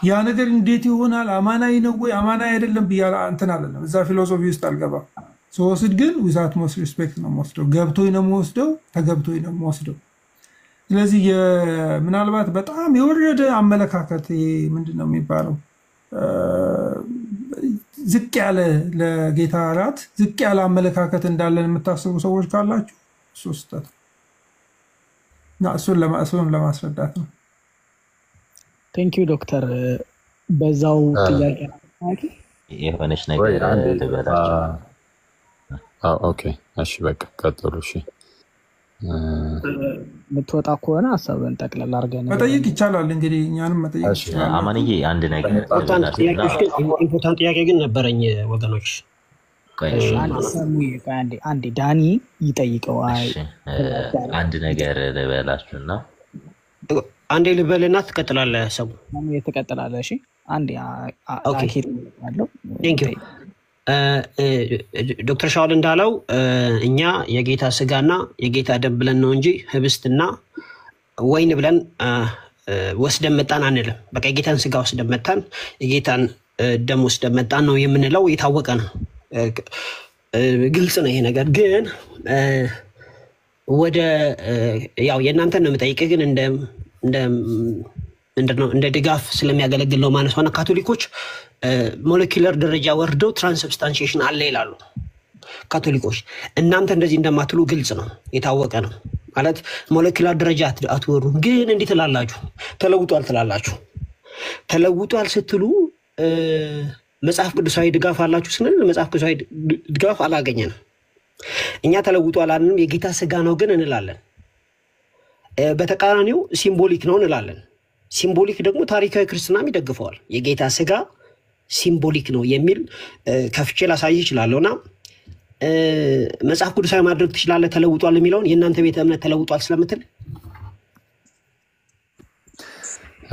G: ያ ነገር እንዴት ይሆናል? አማናዊ ነው ወይ አማናዊ አይደለም ብያለሁ እንትን አይደለም። እዛ ፊሎሶፊ ውስጥ አልገባም። ሶስት ግን ዊዛት ሞስት ሪስፔክት ነው የምወስደው። ገብቶኝ ነው የምወስደው፣ ተገብቶኝ ነው የምወስደው። ስለዚህ ምናልባት በጣም የወረደ አመለካከት ምንድነው የሚባለው ዝቅ ያለ ለጌታ እራት ዝቅ ያለ አመለካከት እንዳለን የምታስቡ ሰዎች ካላችሁ ሶስታት እሱን ለማስረዳት ነው።
E: ቴንክ ዩ ዶክተር። በዛው ጥያቄ
H: የሆነች ነገር ልበላችሁ።
A: ኦኬ እሺ በቃ ቀጥሉ። እሺ
E: ምትወጣ ከሆነ ሐሳብን ጠቅለል አድርገን
G: መጠየቅ ይቻላል። እንግዲህ እኛንም መጠየቅ ይቻላል።
H: አማንዬ አንድ ነገር
D: ኢምፖርታንት ጥያቄ ግን ነበረኝ ወገኖች።
E: አንዴ ዳኒ ይጠይቀው።
H: አንድ ነገር ልበላችሁና
D: አንዴ ልበልና ትቀጥላለህ። ሰው
E: ትቀጥላለህ። እሺ አንዴ አለው። ቴንክ ዩ
D: ዶክተር ሻውል እንዳለው እኛ የጌታ ስጋና የጌታ ደም ብለን ነው እንጂ ህብስትና ወይን ብለን ወስደን መጣን አንልም። በቃ የጌታን ስጋ ወስደን መጣን፣ የጌታን ደም ወስደን መጣን ነው የምንለው። የታወቀ ነው፣ ግልጽ ነው ይሄ ነገር። ግን ወደ ያው የእናንተን ነው የምጠይቅህ፣ ግን እንደ ድጋፍ ስለሚያገለግል ነው ማለት ነው። ካቶሊኮች ሞለኪውለር ደረጃ ወርደው ትራንስብስታንሺዬሽን አለ ይላሉ ካቶሊኮች። እናንተ እንደዚህ እንደማትሉ ግልጽ ነው፣ የታወቀ ነው። ማለት ሞለኪውለር ደረጃ አትወሩም። ግን እንዴት ትላላችሁ? ተለውጧል ትላላችሁ። ተለውጧል ስትሉ መጽሐፍ ቅዱሳዊ ድጋፍ አላችሁ ስንል መጽሐፍ ቅዱሳዊ ድጋፍ አላገኘንም። እኛ ተለውጧል አንልም፣ የጌታ ስጋ ነው ግን እንላለን። በተቃራኒው ሲምቦሊክ ነው እንላለን። ሲምቦሊክ ደግሞ ታሪካዊ ክርስትናም ይደግፈዋል። የጌታ ስጋ ሲምቦሊክ ነው የሚል ከፍቼ ላሳይ ይችላለሁና መጽሐፍ ቅዱሳዊ ማድረግ ትችላለህ ተለውጧል የሚለውን የእናንተ ቤተ እምነት ተለውጧል ስለምትል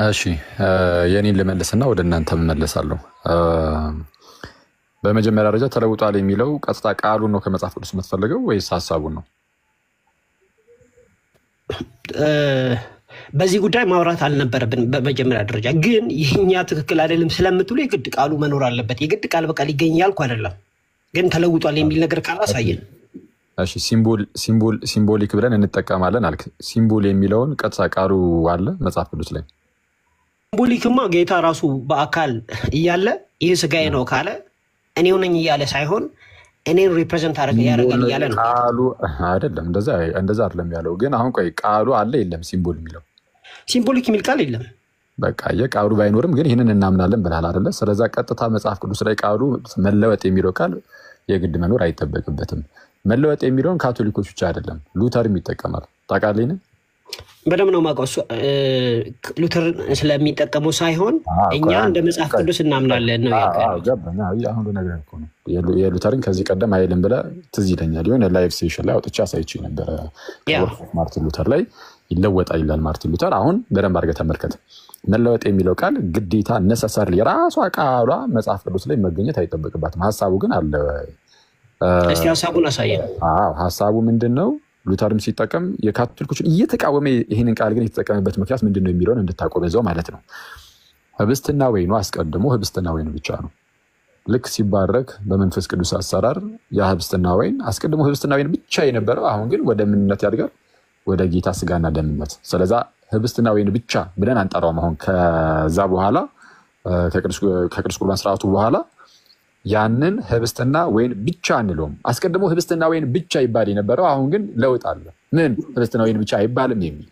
A: እሺ የኔን ልመልስና ወደ እናንተ መመለሳለሁ። በመጀመሪያ ደረጃ ተለውጧል የሚለው ቀጥታ ቃሉን ነው ከመጽሐፍ ቅዱስ የምትፈልገው ወይስ ሐሳቡን ነው?
D: በዚህ ጉዳይ ማውራት አልነበረብን። በመጀመሪያ ደረጃ ግን ይህኛ ትክክል አይደለም ስለምትሉ የግድ ቃሉ መኖር አለበት። የግድ ቃል በቃል ይገኛል እኮ አይደለም። ግን ተለውጧል የሚል ነገር ካላሳየን
A: እሺ ሲምቦሊክ ብለን እንጠቀማለን አልክ። ሲምቦል የሚለውን ቀጥታ ቃሉ አለ መጽሐፍ ቅዱስ ላይ?
D: ሲምቦሊክማ ጌታ ራሱ በአካል እያለ ይህ ስጋዬ ነው ካለ እኔው ነኝ እያለ ሳይሆን እኔን ሪፕሬዘንት ያደርጋል እያለ ነው።
A: ቃሉ አይደለም እንደዛ አይደለም ያለው። ግን አሁን ቆይ ቃሉ አለ የለም? ሲምቦል የሚለው
D: ሲምቦሊክ የሚል ቃል የለም።
A: በቃ የቃሉ ባይኖርም ግን ይህንን እናምናለን ብለሃል አይደለ? ስለዛ ቀጥታ መጽሐፍ ቅዱስ ላይ ቃሉ መለወጥ የሚለው ቃል የግድ መኖር አይጠበቅበትም። መለወጥ የሚለውን ካቶሊኮች ብቻ አይደለም ሉተርም ይጠቀማል። ታውቃለህ?
D: በደም ነው የማውቀው። ሉተር ስለሚጠቀመው ሳይሆን እኛ እንደ መጽሐፍ ቅዱስ እናምናለን ነው
A: ያለው። አሁን ነገር እኮ ነው የሉተርን ከዚህ ቀደም አይልም ብለህ ትዝ ይለኛል። የሆነ ላይቭ ሴሽን ላይ አውጥቼ አሳይቼ ነበረ። ማርቲን ሉተር ላይ ይለወጣል ይላል ማርቲን ሉተር። አሁን በደንብ አድርገህ ተመልከት። መለወጥ የሚለው ቃል ግዴታ ነሰሰርሊ የራሷ ቃሏ መጽሐፍ ቅዱስ ላይ መገኘት አይጠበቅባትም። ሀሳቡ ግን አለ።
D: እስቲ ሀሳቡን አሳየን።
A: ሀሳቡ ምንድን ነው? ሉተርም ሲጠቀም የካቶሊኮችን እየተቃወመ ይህንን ቃል ግን የተጠቀመበት ምክንያት ምንድን ነው የሚለውን እንድታውቀው በዛው ማለት ነው። ህብስትና ወይኑ አስቀድሞ ህብስትና ወይኑ ብቻ ነው። ልክ ሲባረክ በመንፈስ ቅዱስ አሰራር ያ ህብስትና ወይን አስቀድሞ ህብስትና ወይን ብቻ የነበረው አሁን ግን ወደ ምንነት ያድጋል፣ ወደ ጌታ ስጋና ደምነት። ስለዛ ህብስትና ወይን ብቻ ብለን አንጠራውም። አሁን ከዛ በኋላ ከቅዱስ ቁርባን ስርዓቱ በኋላ ያንን ህብስትና ወይን ብቻ አንለውም። አስቀድሞ ህብስትና ወይን ብቻ ይባል የነበረው አሁን ግን ለውጥ አለ። ምን ህብስትና ወይን ብቻ አይባልም የሚል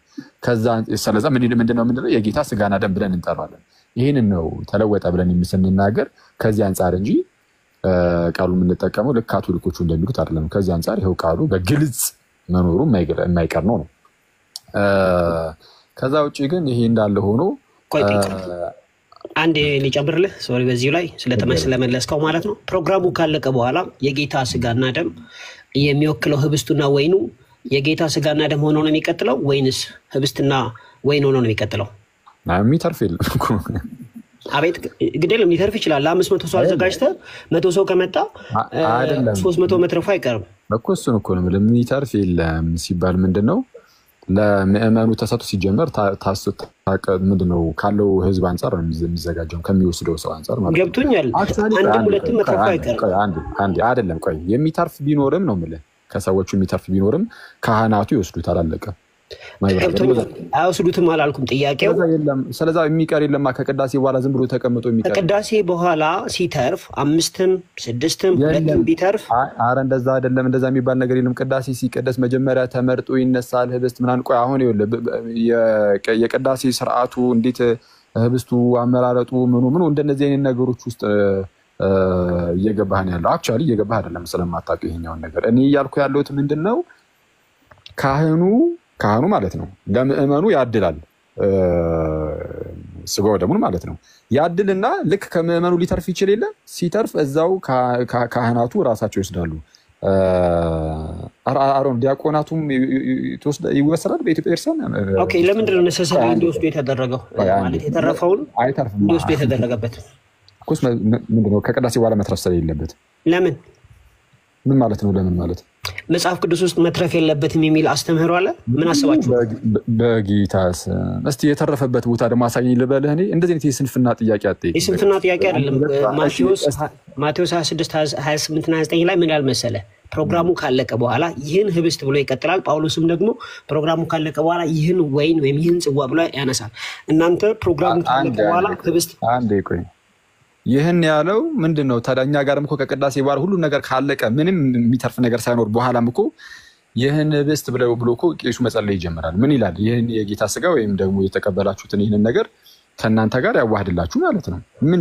A: ከዛ ስለዛ ምንድነው የጌታ ስጋና ደም ብለን እንጠራለን። ይህንን ነው ተለወጠ ብለን ስንናገር ከዚህ አንጻር እንጂ ቃሉ የምንጠቀመው ልክ ካቶሊኮቹ እንደሚሉት አይደለም። ከዚህ አንጻር ይኸው ቃሉ በግልጽ መኖሩ የማይቀር ነው። ከዛ ውጪ ግን ይሄ እንዳለ ሆኖ
D: ቆይ አንዴ ሊጨምርልህ ሶሪ በዚሁ ላይ ስለመለስከው ማለት ነው። ፕሮግራሙ ካለቀ በኋላ የጌታ ስጋና ደም የሚወክለው ህብስቱና ወይኑ የጌታ ስጋና ደም ሆኖ ነው የሚቀጥለው ወይንስ ህብስትና ወይኑ ሆኖ ነው የሚቀጥለው?
A: የሚተርፍ የለም እኮ
D: አቤት ግዴለም ሊተርፍ ይችላል። ለ500 ሰው አዘጋጅተህ 100 ሰው ከመጣ 300 መትረፉ አይቀርም
A: እኮ። እሱን እኮ ነው የሚተርፍ የለም ሲባል ምንድነው ለምእመኑ ተሰጥቶ ሲጀመር ምንድነው ካለው ህዝብ አንፃር ነው የሚዘጋጀው ከሚወስደው ሰው አንፃር ማለት ነው።
D: ገብቶኛል። አንድ ሁለትም መትረፉ አይቀርም።
A: አንዴ አይደለም ቆይ የሚተርፍ ቢኖርም ነው የምልህ ከሰዎቹ የሚተርፍ ቢኖርም ካህናቱ ይወስዱታል አላለቀ
D: አይወስዱትም አላልኩም። ጥያቄው
A: ስለዛ የሚቀር የለማ ከቅዳሴ በኋላ ዝም ብሎ ተቀምጦ የሚቀር
D: ከቅዳሴ በኋላ ሲተርፍ 5ም 6ም 2ም ቢተርፍ
A: አረ እንደዛ አይደለም። እንደዛ የሚባል ነገር የለም። ቅዳሴ ሲቀደስ መጀመሪያ ተመርጦ ይነሳል ህብስት ምናምን። ቆይ አሁን የቅዳሴ ስርዓቱ እንዴት ህብስቱ አመራረጡ ምኑ እንደነዚህ አይነት ነገሮች ውስጥ እየገባህ ነው ያለው። አክቹአሊ እየገባህ አይደለም ስለማታውቅ ይሄኛውን ነገር። እኔ እያልኩ ያለሁት ምንድነው ካህኑ ማለት ነው ለምእመኑ ያድላል ስጋው ደሙን ማለት ነው ያድልና ልክ ከምእመኑ ሊተርፍ ይችል የለ ሲተርፍ እዛው ካህናቱ ራሳቸው ይወስዳሉ። አሮን ዲያቆናቱም ይወሰዳል በኢትዮጵያ እርሰን።
D: ኦኬ ለምንድን ነው ነሰሰሪ እንዲወስዱ የተደረገው ማለት የተረፈውን እንዲወስዱ የተደረገበት?
A: ኮስ ምንድነው ከቅዳሴ በኋላ መትረፍ ስለሌለበት
D: ለምን
A: ምን ማለት ነው? ለምን ማለት
D: መጽሐፍ ቅዱስ ውስጥ መትረፍ የለበትም የሚል አስተምህሮ አለ። ምን አሰባችሁ?
A: በጌታስ እስቲ የተረፈበት ቦታ ደግሞ አሳየኝ ልበልህ። እኔ እንደዚህ አይነት የስንፍና ጥያቄ አትጠይቅ።
D: የስንፍና ጥያቄ አይደለም። ማቴዎስ 26:28 እና 29 ላይ ምን ያህል መሰለ ፕሮግራሙ ካለቀ በኋላ ይህን ህብስት ብሎ ይቀጥላል። ጳውሎስም ደግሞ ፕሮግራሙ ካለቀ በኋላ ይህን ወይን ወይም ይህን ጽዋ ብሎ ያነሳል። እናንተ ፕሮግራሙ ካለቀ በኋላ ህብስት
A: አንዴ ቆይ ይህን ያለው ምንድነው? ታዳኛ ጋርም እኮ ከቅዳሴ በኋላ ሁሉ ነገር ካለቀ ምንም የሚተርፍ ነገር ሳይኖር በኋላም እኮ ይህን ህብስት ብሎ እኮ ቄሱ መጸለይ ይጀምራል። ምን ይላል? ይህን የጌታ ስጋ ወይም ደግሞ የተቀበላችሁትን ይህንን ነገር ከእናንተ ጋር ያዋህድላችሁ ማለት ነው።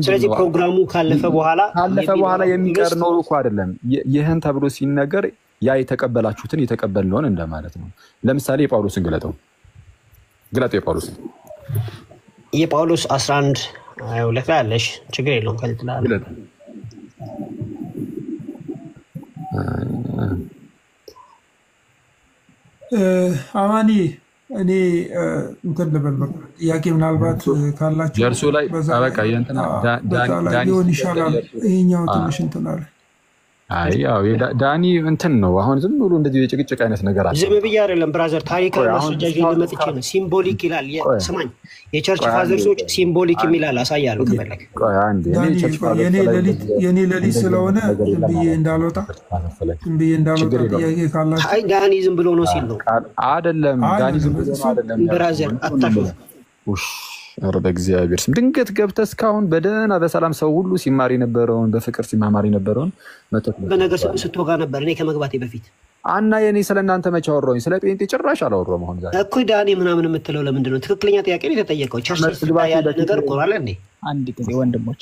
D: ስለዚህ ፕሮግራሙ ካለፈ በኋላ
A: የሚቀር ነው እኮ አይደለም። ይህን ተብሎ ሲነገር ያ የተቀበላችሁትን የተቀበልነውን እንደማለት ነው። ለምሳሌ የጳውሎስን ግለጠው
D: የጳውሎስ 11 ሁለት ላይ አለሽ ችግር የለውም ከልትላል
G: አማኒ እኔ እንትን ልበል በቃ ጥያቄ ምናልባት ካላችሁ
A: የእርሱ ላይ በቃ የእንትና
G: ሊሆን ይሻላል። ይሄኛው ትንሽ እንትን አለ።
A: አይ ያው ዳኒ እንትን ነው አሁን ዝም ብሎ እንደዚህ የጭቅጭቅ አይነት ነገር አለ።
D: ዝም ብዬ አይደለም ብራዘር ታሪካዊ ማስረጃ ለመጥቼ ነው። ሲምቦሊክ ይላል ስማኝ የቸርች ፋዘርሶች ሲምቦሊክ የሚላል አሳያለሁ ከፈለክ።
G: የኔ ሌሊት ስለሆነ ዝም ብዬ እንዳልወጣ ጥያቄ ካላችሁ
D: አይ ዳኒ ዝም ብሎ ነው ሲል ነው
A: አይደለም። ዳኒ ዝም ብሎ ነው አይደለም
D: ብራዘር አታፍሩ።
A: ኧረ በእግዚአብሔር ስም ድንገት ገብተህ እስካሁን በደህና በሰላም ሰው ሁሉ ሲማር የነበረውን በፍቅር ሲማማር የነበረውን
D: በነገር ስትወጋ ነበር እኔ ከመግባቴ በፊት
A: እና የኔ ስለእናንተ መቼ አወራሁኝ? ስለ ጴንጤ ጭራሽ አላወራሁም። አሁን ዛሬ
D: እኮ ዳኒ ምናምን የምትለው ለምንድን ነው? ትክክለኛ ጥያቄ ነው የተጠየቀው። ቸርች ያለ ነገር እኮ አለ እንዴ?
E: አንድ ጊዜ ወንድሞች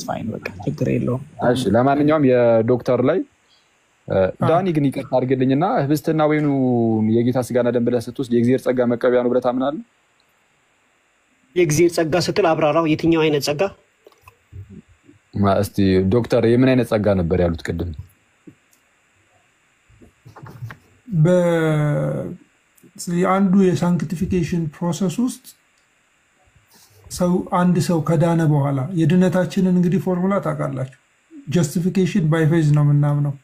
E: ፋይን በቃ ችግር የለውም።
A: እሺ ለማንኛውም የዶክተር ላይ ዳኒ ግን ይቅርታ አድርግልኝና ህብስትና ወይኑ የጌታ ስጋና ደም ብለህ ስትወስድ የእግዚአብሔር ጸጋ መቀበያ ነው ብለህ ታምናለህ?
D: የእግዚአብሔር ጸጋ ስትል አብራራው። የትኛው አይነት ጸጋ?
A: እስቲ ዶክተር የምን አይነት ጸጋ ነበር ያሉት ቅድም?
G: አንዱ የሳንክቲፊኬሽን ፕሮሰስ ውስጥ አንድ ሰው ከዳነ በኋላ የድነታችንን እንግዲህ ፎርሙላ ታውቃላችሁ። ጀስቲፊኬሽን ባይ ፌዝ ነው የምናምነው።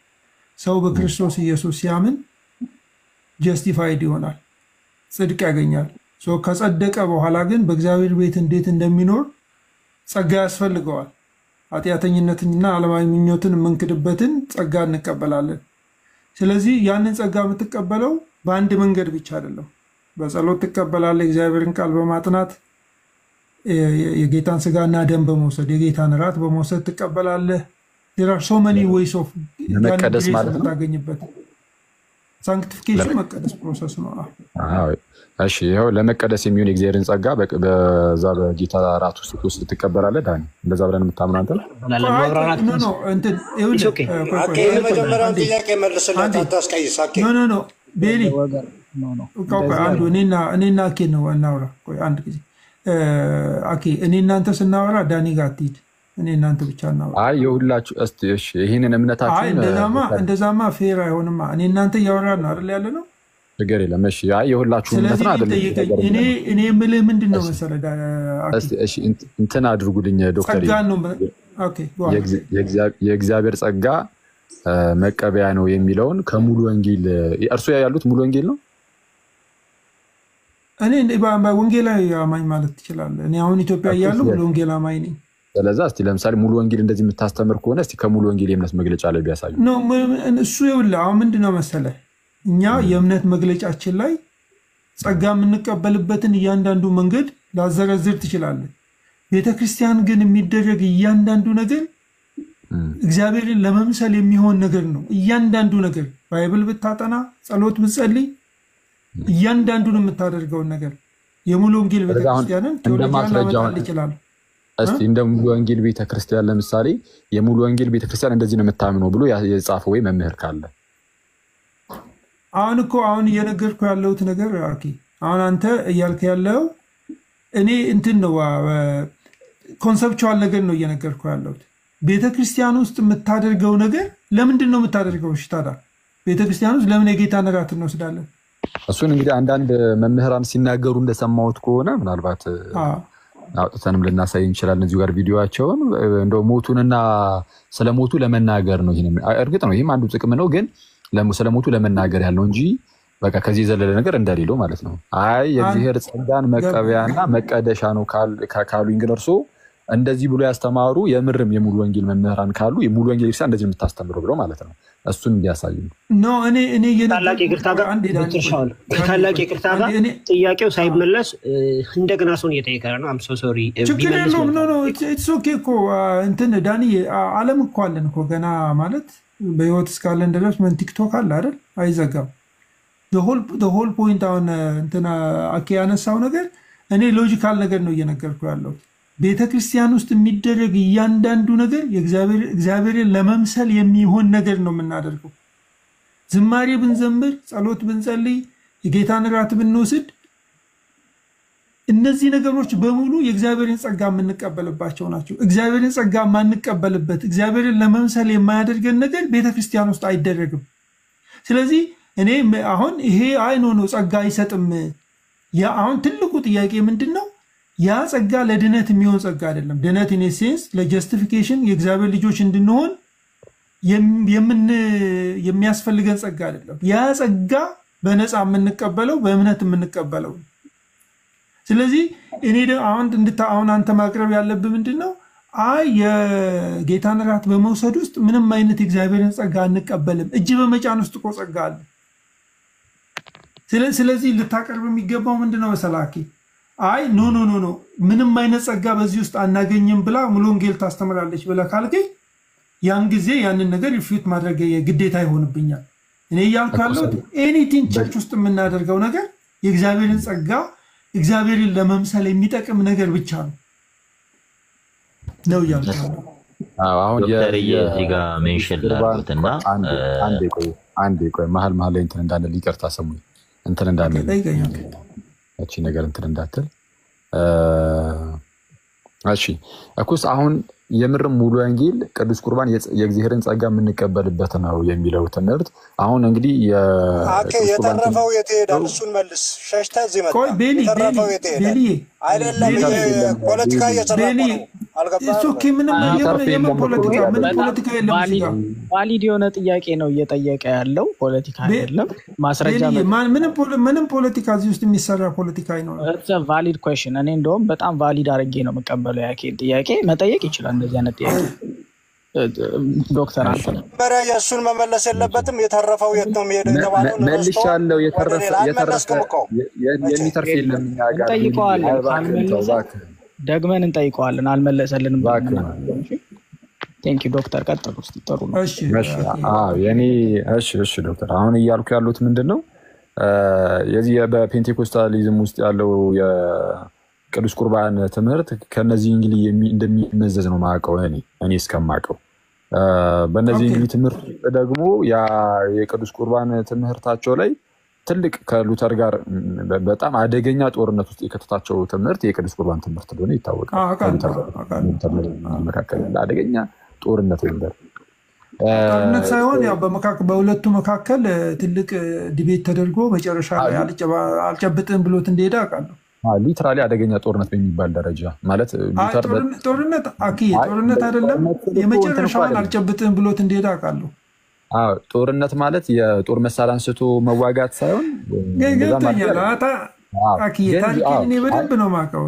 G: ሰው በክርስቶስ ኢየሱስ ሲያምን ጀስቲፋይድ ይሆናል፣ ጽድቅ ያገኛል። ከጸደቀ በኋላ ግን በእግዚአብሔር ቤት እንዴት እንደሚኖር ጸጋ ያስፈልገዋል። ኃጢአተኝነትንና ዓለማዊ ምኞትን የምንክድበትን ጸጋ እንቀበላለን። ስለዚህ ያንን ጸጋ የምትቀበለው በአንድ መንገድ ብቻ አይደለም። በጸሎት ትቀበላለህ፣ እግዚአብሔርን ቃል በማጥናት የጌታን ስጋና ደም በመውሰድ የጌታን ራት በመውሰድ ትቀበላለህ። there are so many ways of
A: መቀደስ ማለት ነው
G: ታገኝበት። ሳንክቲፊኬሽን መቀደስ ፕሮሰስ ነው።
A: እሺ ይሄው ለመቀደስ የሚሆን የእግዚአብሔርን ጸጋ በዛ በጌታ ራት ውስጥ ትቀበላለህ ዳኒ? እንደዛ ብለን የምታምነው አንተ ነው?
G: ቤሊ አንዱ እኔና አኬ ነው እናውራ። ቆይ አንድ ጊዜ አኬ እኔ እናንተ ስናወራ ዳኒ ጋር አትሂድ። እኔ እናንተ ብቻ እናወራ።
A: አይ የሁላችሁ እስቲ እሺ፣ ይሄንን እምነታችሁን
G: እንደዛማ ፌር አይሆንማ። እኔ እናንተ እያወራን ነው አይደል ያለ ነው።
A: ነገር የለም። እሺ አይ የሁላችሁ እምነት ነው አይደል?
G: እኔ የምልህ ምንድነው መሰለህ
A: እሺ እንትን አድርጉልኝ ዶክተር። የእግዚአብሔር ጸጋ መቀበያ ነው የሚለውን ከሙሉ ወንጌል እርሱ ያሉት ሙሉ ወንጌል ነው። እኔ
G: ወንጌላዊ አማኝ ማለት ትችላለህ። እኔ አሁን ኢትዮጵያ እያለሁ ሙሉ ወንጌል አማኝ ነኝ።
A: ስለዚህ እስቲ ለምሳሌ ሙሉ ወንጌል እንደዚህ የምታስተምር ከሆነ እስቲ ከሙሉ ወንጌል የእምነት መግለጫ ላይ ቢያሳዩ
G: ነው። እሱ ይኸውልህ አሁን ምንድነው መሰለህ እኛ የእምነት መግለጫችን ላይ ጸጋ የምንቀበልበትን እያንዳንዱ መንገድ ላዘረዝር ትችላለህ። ቤተክርስቲያን ግን የሚደረግ እያንዳንዱ ነገር እግዚአብሔርን ለመምሰል የሚሆን ነገር ነው። እያንዳንዱ ነገር ባይብል ብታጠና፣ ጸሎት ብትጸልይ፣ እያንዳንዱን የምታደርገውን ነገር የሙሉ ወንጌል ቤተክርስቲያንን
A: እንደማስረጃውን ይችላል። እስቲ እንደ ሙሉ ወንጌል ቤተክርስቲያን ለምሳሌ የሙሉ ወንጌል ቤተክርስቲያን እንደዚህ ነው የምታምነው ብሎ የጻፈ ወይ መምህር ካለ
G: አሁን እየነገርኩ ያለሁት ነገር አሁን አንተ እያልክ ያለው እኔ እንትን ነው ኮንሰፕቹዋል ነገር ነው እየነገርኩ ያለሁት። ቤተክርስቲያን ውስጥ የምታደርገው ነገር ለምንድን ነው የምታደርገው? እሺ ታዲያ ቤተክርስቲያን ውስጥ ለምን የጌታን እራት እንወስዳለን?
A: እሱን እንግዲህ አንዳንድ መምህራን ሲናገሩ እንደሰማሁት ከሆነ ምናልባት አውጥተንም ልናሳይ እንችላለን እዚሁ ጋር ቪዲዮአቸውን እንደው ሞቱንና ስለሞቱ ለመናገር ነው። ይሄን እርግጥ ነው ይሄም አንዱ ጥቅም ነው፣ ግን ስለሞቱ ለመናገር ያለው እንጂ በቃ ከዚህ ዘለለ ነገር እንደሌለው ማለት ነው። አይ የእግዚአብሔር ጸጋን መቀበያና መቀደሻ ነው ካሉኝ ግን እርሶ እንደዚህ ብሎ ያስተማሩ የምርም የሙሉ ወንጌል መምህራን ካሉ የሙሉ ወንጌል ክርስቲያን እንደዚህ የምታስተምሩ ብለው ማለት ነው። እሱን ቢያሳዩ
D: ነው። እኔ ታላቅ ይቅርታ ጋር ታላቅ ይቅርታ ጋር ጥያቄው ሳይመለስ እንደገና ሰውን እየጠየቀ ነው። አም ሶ ሶሪ
G: ችግር የለውም። ኖ ኢትስ ኦኬ እኮ እንትን ዳኒ ዓለም እኮ አለን እኮ ገና ማለት በህይወት እስካለን ድረስ ምን ቲክቶክ አለ አይደል? አይዘጋም። the whole point አሁን እንትና አኬ ያነሳው ነገር እኔ ሎጂካል ነገር ነው እየነገርኩ ያለው። ቤተክርስቲያን ውስጥ የሚደረግ እያንዳንዱ ነገር እግዚአብሔርን ለመምሰል የሚሆን ነገር ነው የምናደርገው። ዝማሬ ብንዘምር፣ ጸሎት ብንጸልይ፣ የጌታን እራት ብንወስድ እነዚህ ነገሮች በሙሉ የእግዚአብሔርን ጸጋ የምንቀበልባቸው ናቸው። እግዚአብሔርን ጸጋ የማንቀበልበት እግዚአብሔርን ለመምሰል የማያደርገን ነገር ቤተክርስቲያን ውስጥ አይደረግም። ስለዚህ እኔ አሁን ይሄ አይኖ ነው ጸጋ አይሰጥም። አሁን ትልቁ ጥያቄ ምንድነው? ያ ጸጋ ለድነት የሚሆን ጸጋ አይደለም። ድነት ኢን ሴንስ ለጀስቲፊኬሽን የእግዚአብሔር ልጆች እንድንሆን የሚያስፈልገን ጸጋ አይደለም። ያ ጸጋ በነፃ የምንቀበለው በእምነት የምንቀበለው። ስለዚህ እኔ አሁን አንተ ማቅረብ ያለብህ ምንድነው? አይ የጌታን እራት በመውሰድ ውስጥ ምንም አይነት የእግዚአብሔርን ጸጋ አንቀበልም። እጅ በመጫን ውስጥ እኮ ጸጋ አለ። ስለዚህ ልታቀርብ የሚገባው ምንድነው መሰላኪ? አይ ኖ ምንም አይነት ጸጋ በዚህ ውስጥ አናገኝም ብላ ሙሉ ወንጌል ታስተምራለች ብለህ ካልከኝ ያን ጊዜ ያንን ነገር ሪፊዩት ማድረግ የግዴታ ይሆንብኛል። እኔ እያልኩ ያለሁት ኤኒቲንግ ቸርች ውስጥ የምናደርገው ነገር የእግዚአብሔርን ጸጋ እግዚአብሔርን ለመምሰል የሚጠቅም ነገር ብቻ ነው እያልኩ ያለሁት።
A: አሁን
H: እዚህ ጋር ሜንሽን ላድርግና
A: አንዴ ቆይ መሀል ላይ እንትን እንዳለ ይቅርታ ሰሙኝ እንትን እንዳለ እቺ ነገር እንትን እንዳትል እሺ እኮስ አሁን የምርም ሙሉ ወንጌል ቅዱስ ቁርባን የእግዚአብሔርን ጸጋ የምንቀበልበት ነው የሚለው ትምህርት አሁን እንግዲህ
I: የተረፈው የት ሄዳል? እሱን መልስ። ሸሽተህ እዚህ መጣ። የተረፈው የት ሄዳል? አይደለም ፖለቲካ እየሰራ ነው።
G: ኦኬ ምንም ፖለቲካ የለም።
E: ቫሊድ የሆነ ጥያቄ ነው እየጠየቀ ያለው፣ ፖለቲካ አይደለም። ማስረጃ
G: ምንም ፖለቲካ እዚህ ውስጥ የሚሰራ ፖለቲካ አይኖርም።
E: ቫሊድ ኩዌስችን እኔ እንደውም በጣም ቫሊድ አድርጌ ነው የምቀበለው። ያኬን ጥያቄ መጠየቅ ይችላል። እንደዚህ አይነት ጥያቄ ዶክተር አንተ
I: የእሱን መመለስ የለበትም። የተረፈው የት ነው የሚሄደው የተባለው
A: መልሻለሁ። የተረፈ የሚተርፍ የለም።
E: እንጠይቀዋለን፣ ደግመን እንጠይቀዋለን። አልመለሰልንም። ቴንክ ዩ ዶክተር ቀጥሉ። እስቲ ጥሩ ነው።
A: እሺ ዶክተር አሁን እያልኩ ያሉት ምንድነው የዚህ በፔንቴኮስታሊዝም ውስጥ ያለው የቅዱስ ቁርባን ትምህርት ከነዚህ እንግዲህ እንደሚመዘዝ ነው ማቀው እኔ እስከማቀው። በእነዚህ እንግዲህ ትምህርት ደግሞ ያ የቅዱስ ቁርባን ትምህርታቸው ላይ ትልቅ ከሉተር ጋር በጣም አደገኛ ጦርነት ውስጥ የከተታቸው ትምህርት የቅዱስ ቁርባን ትምህርት እንደሆነ ይታወቃል። መካከል አደገኛ ጦርነት ነበር።
G: ጦርነት ሳይሆን ያው በሁለቱ መካከል ትልቅ ዲቤት ተደርጎ መጨረሻ ላይ አልጨብጥም ብሎት እንደሄደ አውቃለሁ።
A: ሊትራሊ አደገኛ ጦርነት በሚባል ደረጃ ማለት
G: ጦርነት ጦርነት አይደለም፣ የመጨረሻውን አልጨብጥም ብሎት እንደሄደ አውቃለሁ።
A: ጦርነት ማለት የጦር መሳሪያ አንስቶ መዋጋት ሳይሆን
G: ገብቶኛል። ታሪኬን እኔ በደንብ ነው የማውቀው።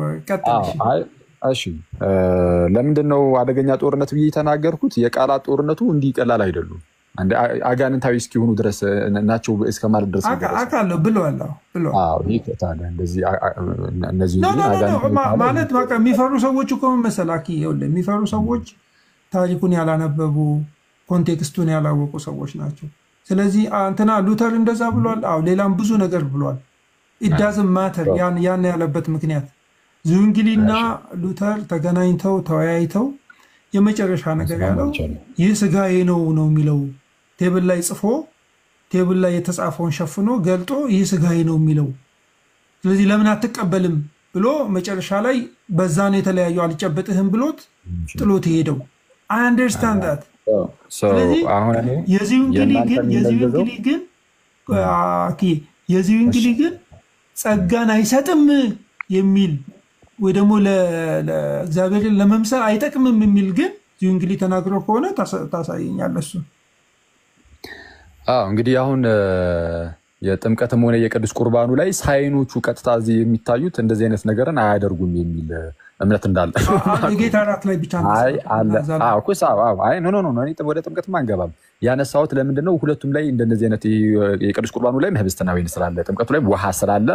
A: እሺ ለምንድን ነው አደገኛ ጦርነት ብዬ የተናገርኩት? የቃላት ጦርነቱ እንዲህ ቀላል አይደሉም። አጋንንታዊ እስኪሆኑ ድረስ ናቸው እስከ ማለት ድረስ
G: አውቃለሁ ብለዋል። ማለት በቃ የሚፈሩ ሰዎች እኮ መሰላኪ የሚፈሩ ሰዎች ታሪኩን ያላነበቡ ኮንቴክስቱን ያላወቁ ሰዎች ናቸው። ስለዚህ እንትና ሉተር እንደዛ ብሏል። ሌላም ብዙ ነገር ብሏል። ኢዳዝም ማተር ያን ያለበት ምክንያት ዙንግሊና ሉተር ተገናኝተው ተወያይተው የመጨረሻ ነገር ያለው ይህ ስጋዬ ነው የሚለው ቴብል ላይ ጽፎ ቴብል ላይ የተጻፈውን ሸፍኖ ገልጦ ይህ ስጋዬ ነው የሚለው ስለዚህ ለምን አትቀበልም ብሎ መጨረሻ ላይ በዛ ነው የተለያዩ አልጨበጥህም ብሎት ጥሎት ሄደው I understand that የዚህን ግን ጸጋን አይሰጥም የሚል ወይ ደግሞ ለእግዚአብሔርን ለመምሰል አይጠቅምም የሚል ግን እንግዲህ ተናግሮ ከሆነ ታሳየኛለህ። እሱ
A: እንግዲህ አሁን የጥምቀትም ሆነ የቅዱስ ቁርባኑ ላይ ሳይኖቹ ቀጥታ እዚህ የሚታዩት እንደዚህ አይነት ነገርን አያደርጉም የሚል እምነት እንዳለ
G: የጌታ እራት ላይ ብቻ ነው።
A: ወደ ጥምቀትም አንገባም። ያነሳሁት ለምንድን ነው? ሁለቱም ላይ እንደዚህ አይነት የቅዱስ ቁርባኑ ላይ ህብስትና ወይን ስላለ፣ ጥምቀቱ ላይ ውሃ ስላለ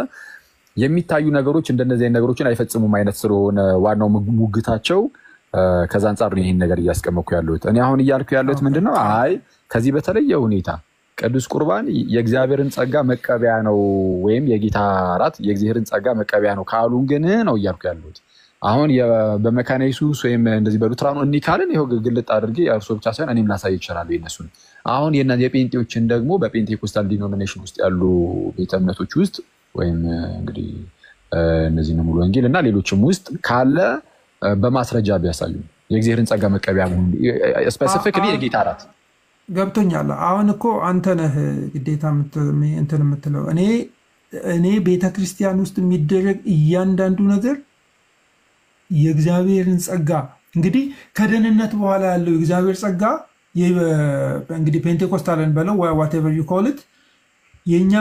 A: የሚታዩ ነገሮች እንደነዚህ አይነት ነገሮችን አይፈጽሙም አይነት ስለሆነ ዋናው ሙግታቸው ከዛ አንጻር ነው ይሄን ነገር እያስቀመጥኩ ያለሁት። እኔ አሁን እያልኩ ያለሁት ምንድነው? ከዚህ በተለየ ሁኔታ ቅዱስ ቁርባን የእግዚአብሔርን ጸጋ መቀበያ ነው ወይም የጌታ እራት የእግዚአብሔርን ጸጋ መቀበያ ነው ካሉን ግን ነው እያልኩ ያለሁት። አሁን በመካነ ኢየሱስ ወይም እንደዚህ በሉትራኑ እኒህ ካልን ይኸው ግልጥ አድርጌ እርሶ ብቻ ሳይሆን እኔም ላሳይ ይችላል የነሱን። አሁን የጴንጤዎችን ደግሞ በፔንቴኮስታል ዲኖሚኔሽን ውስጥ ያሉ ቤተ እምነቶች ውስጥ ወይም እንግዲህ እነዚህ ሙሉ ወንጌል እና ሌሎችም ውስጥ ካለ በማስረጃ ቢያሳዩ የእግዚአብሔርን ጸጋ መቀበያ መሆኑ ስፔሲፊካሊ የጌታ እራት
G: ገብቶኛል። አሁን እኮ አንተ ነህ ግዴታ እንትን የምትለው። እኔ ቤተክርስቲያን ውስጥ የሚደረግ እያንዳንዱ ነገር የእግዚአብሔርን ጸጋ እንግዲህ ከደህንነት በኋላ ያለው የእግዚአብሔር ጸጋ እንግዲህ ፔንቴኮስታልን በለው whatever you call it የኛ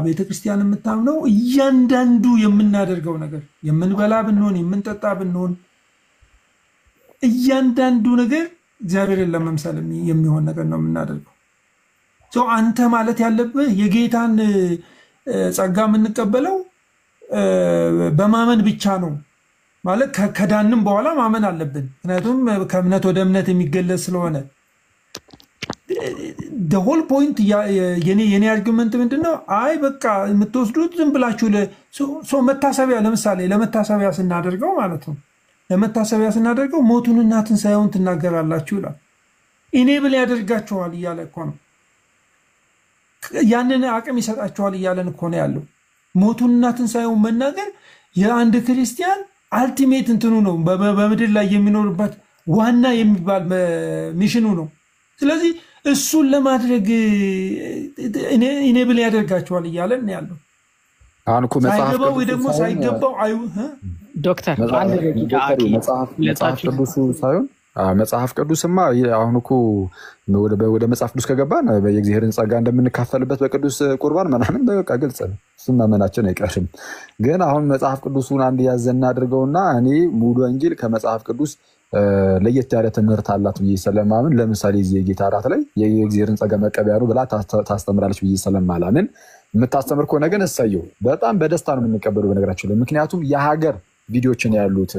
G: ቤተክርስቲያን የምታምነው እያንዳንዱ የምናደርገው ነገር የምንበላ ብንሆን የምንጠጣ ብንሆን እያንዳንዱ ነገር እግዚአብሔርን ለመምሰል የሚሆን ነገር ነው የምናደርገው። አንተ ማለት ያለብህ የጌታን ጸጋ የምንቀበለው በማመን ብቻ ነው ማለት ከዳንም በኋላ ማመን አለብን። ምክንያቱም ከእምነት ወደ እምነት የሚገለጽ ስለሆነ the whole point የኔ አርጊመንት ምንድነው? በቃ የምትወስዱት ዝም ብላችሁ መታሰቢያ ለምሳሌ ለመታሰቢያ ስናደርገው ማለት ነው ለመታሰቢያ ስናደርገው ሞቱንና ትንሣኤውን ትናገራላችሁ ይላል። ኢኔብል ያደርጋችኋል እያለ እኮ ነው። ያንን አቅም ይሰጣችኋል እያለን እኮ ነው ያለው። ሞቱንና ትንሣኤውን መናገር የአንድ ክርስቲያን አልቲሜት እንትኑ ነው፣ በምድር ላይ የሚኖርበት ዋና የሚባል ሚሽኑ ነው። ስለዚህ እሱን ለማድረግ ኢኔብል ያደርጋችኋል እያለን ነው ያለው። ሳይገባው ወይ ደግሞ ሳይገባው
E: ዶክተር
A: መጽሐፍ ቅዱሱ ሳይሆን መጽሐፍ ቅዱስማ አሁን እኮ ወደ መጽሐፍ ቅዱስ ከገባን የእግዚአብሔርን ጸጋ እንደምንካፈልበት በቅዱስ ቁርባን ምናምን በቃ ግልጽ ነው። እሱን ማመናችን አይቀርም። ግን አሁን መጽሐፍ ቅዱሱን አንድ ያዘና አድርገውና እኔ ሙሉ ወንጌል ከመጽሐፍ ቅዱስ ለየት ያለ ትምህርት አላት ብዬ ስለማምን ለምሳሌ እዚህ የጌታ እራት ላይ የእግዚአብሔርን ጸጋ መቀበያ ነው ብላ ታስተምራለች ብዬ ስለማላምን የምታስተምር ከሆነ ግን እሰየው፣ በጣም በደስታ ነው የምንቀበለው በነገራችን ላይ። ምክንያቱም የሀገር ቪዲዮችን ያሉት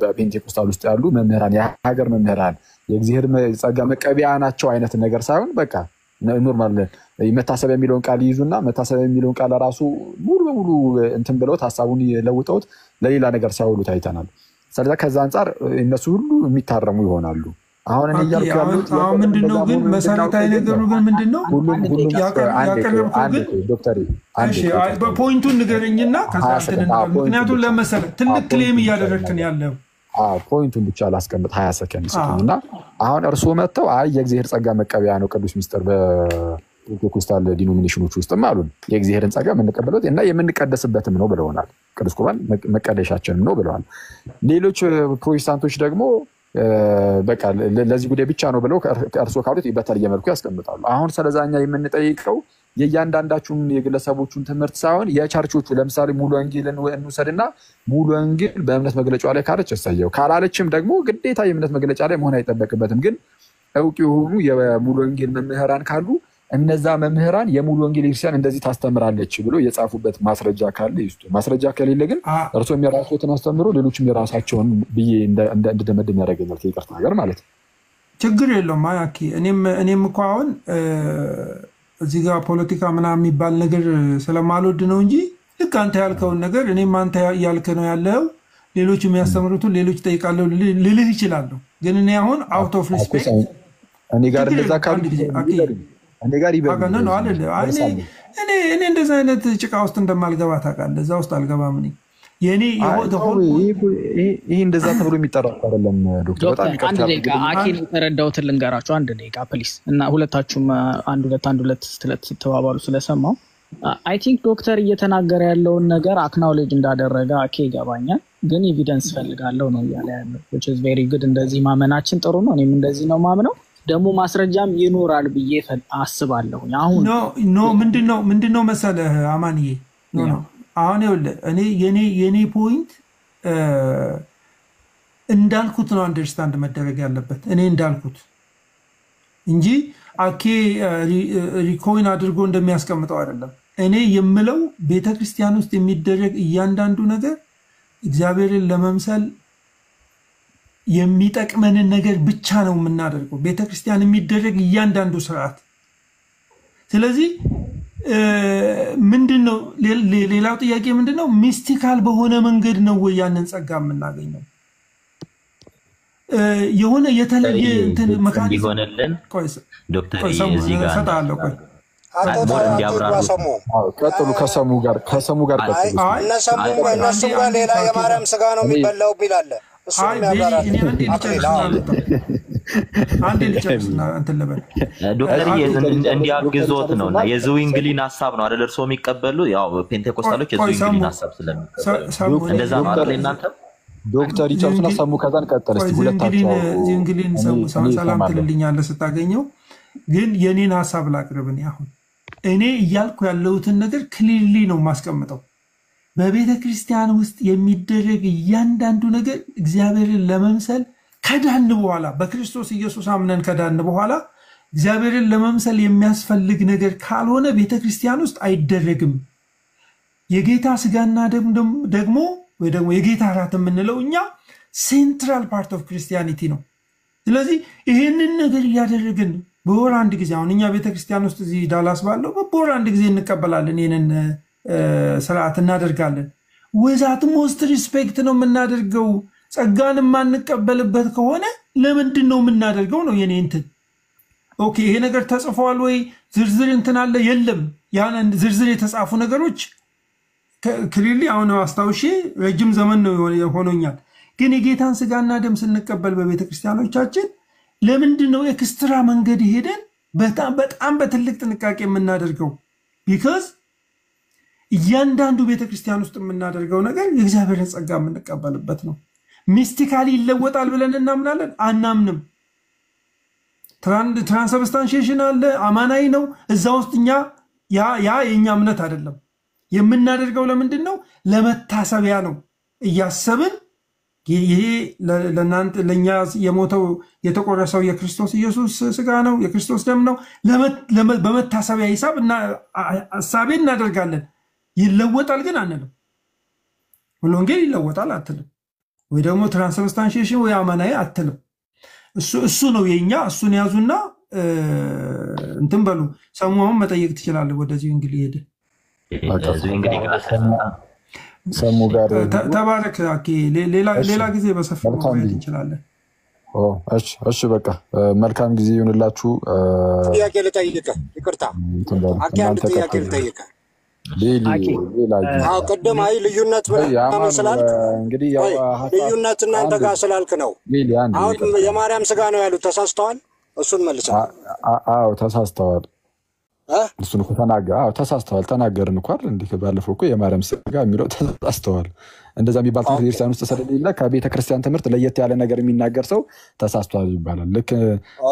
A: በፔንቴኮስታል ውስጥ ያሉ መምህራን የሀገር መምህራን የእግዚአብሔር ጸጋ መቀበያ ናቸው አይነት ነገር ሳይሆን በቃ ኖርማል መታሰቢያ የሚለውን ቃል ይይዙና መታሰቢያ የሚለውን ቃል ራሱ ሙሉ በሙሉ እንትን ብለውት ሀሳቡን ለውጠውት ለሌላ ነገር ሲያውሉት አይተናል። ስለዚህ ከዛ አንጻር እነሱ ሁሉ የሚታረሙ ይሆናሉ። አሁን እኔ እያልኩ ያሉት
G: አሁን ምንድነው ግን መሰረታዊ ነገሩ ግን ምንድነው ያቀረብከው ግን
A: ዶክተር
G: እሺ በፖይንቱን ንገረኝና ከዛ ምክንያቱም ለመሰለ ትልቅ ክሌም እያደረግከን ያለው
A: ፖይንቱን ብቻ ላስቀምጥ 20 ሰከንድ ስጡኝና አሁን እርሱ መተው አይ የእግዚአብሔር ጸጋ መቀበያ ነው ቅዱስ ሚስጥር በፔንቴኮስታል ዲኖሚኔሽኖች ውስጥም አሉን የእግዚአብሔርን ጸጋ የምንቀበለው እና የምንቀደስበትም ነው ብለውናል ቅዱስ ቁርባን መቀደሻችንም ነው ብለዋል ሌሎች ፕሮቴስታንቶች ደግሞ በቃ ለዚህ ጉዳይ ብቻ ነው ብለው እርሱ ካሉት በተለየ መልኩ ያስቀምጣሉ አሁን ስለዛኛ የምንጠይቀው የእያንዳንዳችሁን የግለሰቦቹን ትምህርት ሳይሆን የቻርቾቹ ለምሳሌ ሙሉ ወንጌልን እንውሰድና ሙሉ ወንጌል በእምነት መግለጫው ላይ ካለች እሰየው ካላለችም ደግሞ ግዴታ የእምነት መግለጫ ላይ መሆን አይጠበቅበትም ግን እውቅ የሆኑ የሙሉ ወንጌል መምህራን ካሉ እነዛ መምህራን የሙሉ ወንጌል ክርስቲያን እንደዚህ ታስተምራለች ብሎ የጻፉበት ማስረጃ ካለ ይስጡ ማስረጃ ከሌለ ግን እርሶም የራስዎትን አስተምሮ ሌሎችም የራሳቸውን ብዬ እንደደመደም ያደርገኛል ይቅርታ ነገር ማለት
G: ችግር የለውም አያኪ እኔም እኮ አሁን እዚህ ጋር ፖለቲካ ምናምን የሚባል ነገር ስለማልወድ ነው እንጂ ልክ አንተ ያልከውን ነገር እኔም አንተ ያልከ ነው ያለው ሌሎች የሚያስተምሩትን ሌሎች ጠይቃለሁ ልልህ ይችላል ግን እኔ አሁን አውት ኦፍ ሪስፔክት
A: እኔ ጋር እንደዛ ካሉ እኔ ጋር ይበል
G: ነው አይደል እኔ እንደዛ አይነት ጭቃ ውስጥ እንደማልገባ ታውቃለህ እዛ ውስጥ አልገባም እኔ የኔ
A: ይሄ እንደዛ ተብሎ የሚጠራ አይደለም ዶክተር በጣም
E: አንድ ደቂቃ አኪን ተረዳውትን ልንገራችሁ አንድ ደቂቃ ፕሊስ እና ሁለታችሁም አንድ ሁለት ስትባባሉ ስለሰማው አይ ቲንክ ዶክተር እየተናገረ ያለውን ነገር አክናውሌጅ እንዳደረገ አኬ ይገባኛል ግን ኤቪደንስ ፈልጋለሁ ነው ያለ ያለው which is very good እንደዚህ ማመናችን ጥሩ ነው እኔም እንደዚህ ነው ማምነው ደግሞ ማስረጃም ይኖራል ብዬ አስባለሁ አሁን
G: ኖ ምንድነው መሰለህ አማንዬ ኖ አሁን ይኸውልህ እኔ የኔ ፖይንት እንዳልኩት ነው አንደርስታንድ መደረግ ያለበት እኔ እንዳልኩት እንጂ አኬ ሪኮይን አድርጎ እንደሚያስቀምጠው አይደለም እኔ የምለው ቤተክርስቲያን ውስጥ የሚደረግ እያንዳንዱ ነገር እግዚአብሔርን ለመምሰል የሚጠቅመንን ነገር ብቻ ነው የምናደርገው ቤተክርስቲያን የሚደረግ እያንዳንዱ ስርዓት ስለዚህ ምንድነው ሌላው ጥያቄ ምንድነው ሚስቲካል በሆነ መንገድ ነው ወይ ያንን ጸጋ የምናገኘው የሆነ የተለየ እንትን መካኒዝም
H: ይሆነልን ዶክተር እዚህ ጋር
I: ሰጣለሁ
A: ቀጥሉ ከሰሙ ጋር ቀጥሉ
I: እነሱ ጋር ሌላ የማርያም ስጋ ነው የሚበላው ቢላል እሱ
G: አንዴ ልጨርስና እንትን ልበል
H: ዶክተር እንዲያግዞት ነውና የዝዊንግሊን ሐሳብ ነው አይደል እርሶ የሚቀበሉ ያው ፔንቴኮስታሎች የዝዊንግሊን ሐሳብ ስለሚቀበሉ እንደዛ ነው አይደል እናንተ
A: ዶክተር ይጨርሱና ሰሙ ከዛን ቀጥል እስቲ ሁለታቸው
G: ዝዊንግሊን ሰላም ትልልኛለህ ስታገኘው ግን የኔን ሐሳብ ላቅርብኝ አሁን እኔ እያልኩ ያለሁትን ነገር ክሊርሊ ነው ማስቀምጠው በቤተ ክርስቲያን ውስጥ የሚደረግ እያንዳንዱ ነገር እግዚአብሔርን ለመምሰል ከዳን በኋላ በክርስቶስ ኢየሱስ አምነን ከዳን በኋላ እግዚአብሔርን ለመምሰል የሚያስፈልግ ነገር ካልሆነ ቤተ ክርስቲያን ውስጥ አይደረግም የጌታ ስጋና ደግሞ ወይ ደግሞ የጌታ ራት የምንለው እኛ ሴንትራል ፓርት ኦፍ ክርስቲያኒቲ ነው ስለዚህ ይሄንን ነገር ያደረግን በወር አንድ ጊዜ አሁን እኛ ቤተ ክርስቲያን ውስጥ እዚህ ዳላስ ባለው በወር አንድ ጊዜ እንቀበላለን ይሄንን ስርዓት እናደርጋለን ወዛት ሞስት ሪስፔክት ነው የምናደርገው ጸጋን ማንቀበልበት ከሆነ ለምንድን ነው የምናደርገው ነው የኔ እንትን ኦኬ ይሄ ነገር ተጽፏል ወይ ዝርዝር እንትን አለ የለም ያን ዝርዝር የተጻፉ ነገሮች ክሊርሊ አሁን አስታውሼ ረጅም ዘመን ነው ሆኖኛል ግን የጌታን ስጋና ደም ስንቀበል በቤተ ክርስቲያኖቻችን ለምንድን ነው ኤክስትራ መንገድ ሄደን በጣም በትልቅ ጥንቃቄ የምናደርገው because እያንዳንዱ ቤተክርስቲያን ውስጥ የምናደርገው ነገር የእግዚአብሔርን ጸጋ የምንቀበልበት ነው ሚስቲካሊ ይለወጣል ብለን እናምናለን አናምንም ትራንስብስታንሺዬሽን አለ አማናዊ ነው እዛ ውስጥኛ ያ የኛ እምነት አይደለም የምናደርገው ለምንድነው ለመታሰቢያ ነው እያሰብን ይሄ ለናንተ ለኛ የሞተው የተቆረሰው የክርስቶስ ኢየሱስ ስጋ ነው የክርስቶስ ደም ነው በመታሰቢያ ሂሳብና ሐሳቤ እናደርጋለን ይለወጣል ግን አንልም ወንጌል ይለወጣል አትልም ወይ ደግሞ ትራንስብስታንሺዬሽን ወይ አማናዊ አትልም እሱ ነው የኛ እሱን ያዙና እንትን በሉ ሰሙን መጠየቅ ትችላለህ ወደዚህ እንግሊዝ ሄደ ሰሙ ጋር ተባረክ አኪ ሌላ ጊዜ በሰፊው ማየት እንችላለን
A: እሺ በቃ መልካም ጊዜ ይሁንላችሁ።
I: ጥያቄ ልጠይቅህ፣ ይቅርታ አኬ፣ አንድ ጥያቄ ልጠይቅህ። ቅድም አይ ልዩነት ምናምን ስላልክ እንግዲህ ልዩነት እናንተ ጋር ስላልክ ነው። አሁን የማርያም ስጋ ነው ያሉት ተሳስተዋል? እሱን መልሰዋል።
A: አዎ ተሳስተዋል። እሱን እኮ ተሳስተዋል ተናገርን እኮ አይደል? እንዴ ባለፈው እኮ የማርያም ስጋ የሚለው ተሳስተዋል። እንደዛ የሚባል ትምህርት ቤተክርስቲያን ውስጥ ስለሌለ ከቤተ ክርስቲያን ትምህርት ለየት ያለ ነገር የሚናገር ሰው ተሳስተዋል ይባላል። ልክ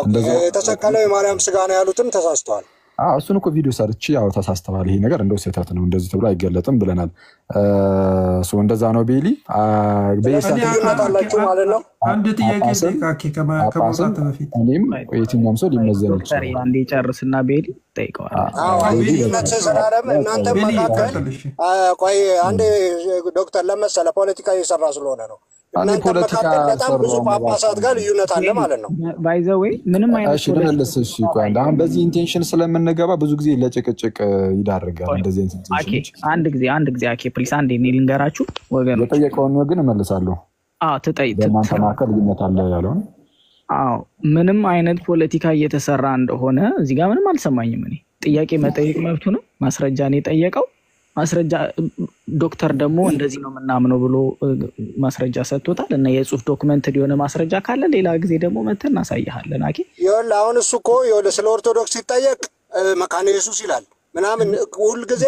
I: እንደዛ የተሰቀለው የማርያም ስጋ ነው ያሉትም ተሳስተዋል።
A: እሱን እኮ ቪዲዮ ሰርቼ ያው ተሳስተዋል፣ ይሄ ነገር እንደው ስህተት ነው፣ እንደዚህ ተብሎ አይገለጥም ብለናል። እንደዛ ነው። ቤሊ
I: በየሳታችሁ ማለት ነው።
G: አንድ ጥያቄ ጠይቃኬ ከመውጣት በፊት
A: እኔም የትኛውም ሰው ሊመዘን ይችላል።
E: አንዴ ጨርስና ቤሊ ጠይቀዋል።
I: ልዩነት ስላለም እናንተ መካከል ቆይ አንዴ ዶክተር ለመሰለ ፖለቲካ እየሰራ ስለሆነ ነው። እናንተ መካከል በጣም ብዙ ጳጳሳት ጋር ልዩነት አለ ማለት ነው።
E: ባይ ዘ ዌይ ምንም አይነት
A: እሺ ልመልስ። እሺ ቆይ አሁን በዚህ ኢንቴንሽን ስለምንገባ ብዙ ጊዜ ለጭቅጭቅ ይዳርጋል። እንደዚህ ኢንቴንሽን
E: አንድ ጊዜ አኬ ፕሊስ አንዴ እኔ ልንገራችሁ ወገኖች።
A: የጠየቀውን ግን እመልሳለሁ። በእናንተ መካከል ልዩነት አለ ያለውን
E: ምንም አይነት ፖለቲካ እየተሰራ እንደሆነ እዚህ ጋር ምንም አልሰማኝም። እኔ ጥያቄ መጠየቅ መብቱ ነው። ማስረጃ ነው የጠየቀው። ማስረጃ ዶክተር ደግሞ እንደዚህ ነው ምናምነው ብሎ ማስረጃ ሰጥቶታል። እና የጽሁፍ ዶክመንት የሆነ ማስረጃ ካለ ሌላ ጊዜ ደግሞ መተን እናሳያለን። አኬ
I: ይኸውልህ አሁን እሱ እኮ ይኸውልህ ስለ ኦርቶዶክስ ሲጠየቅ መካነ ኢየሱስ ይላል ምናምን ሁል ጊዜ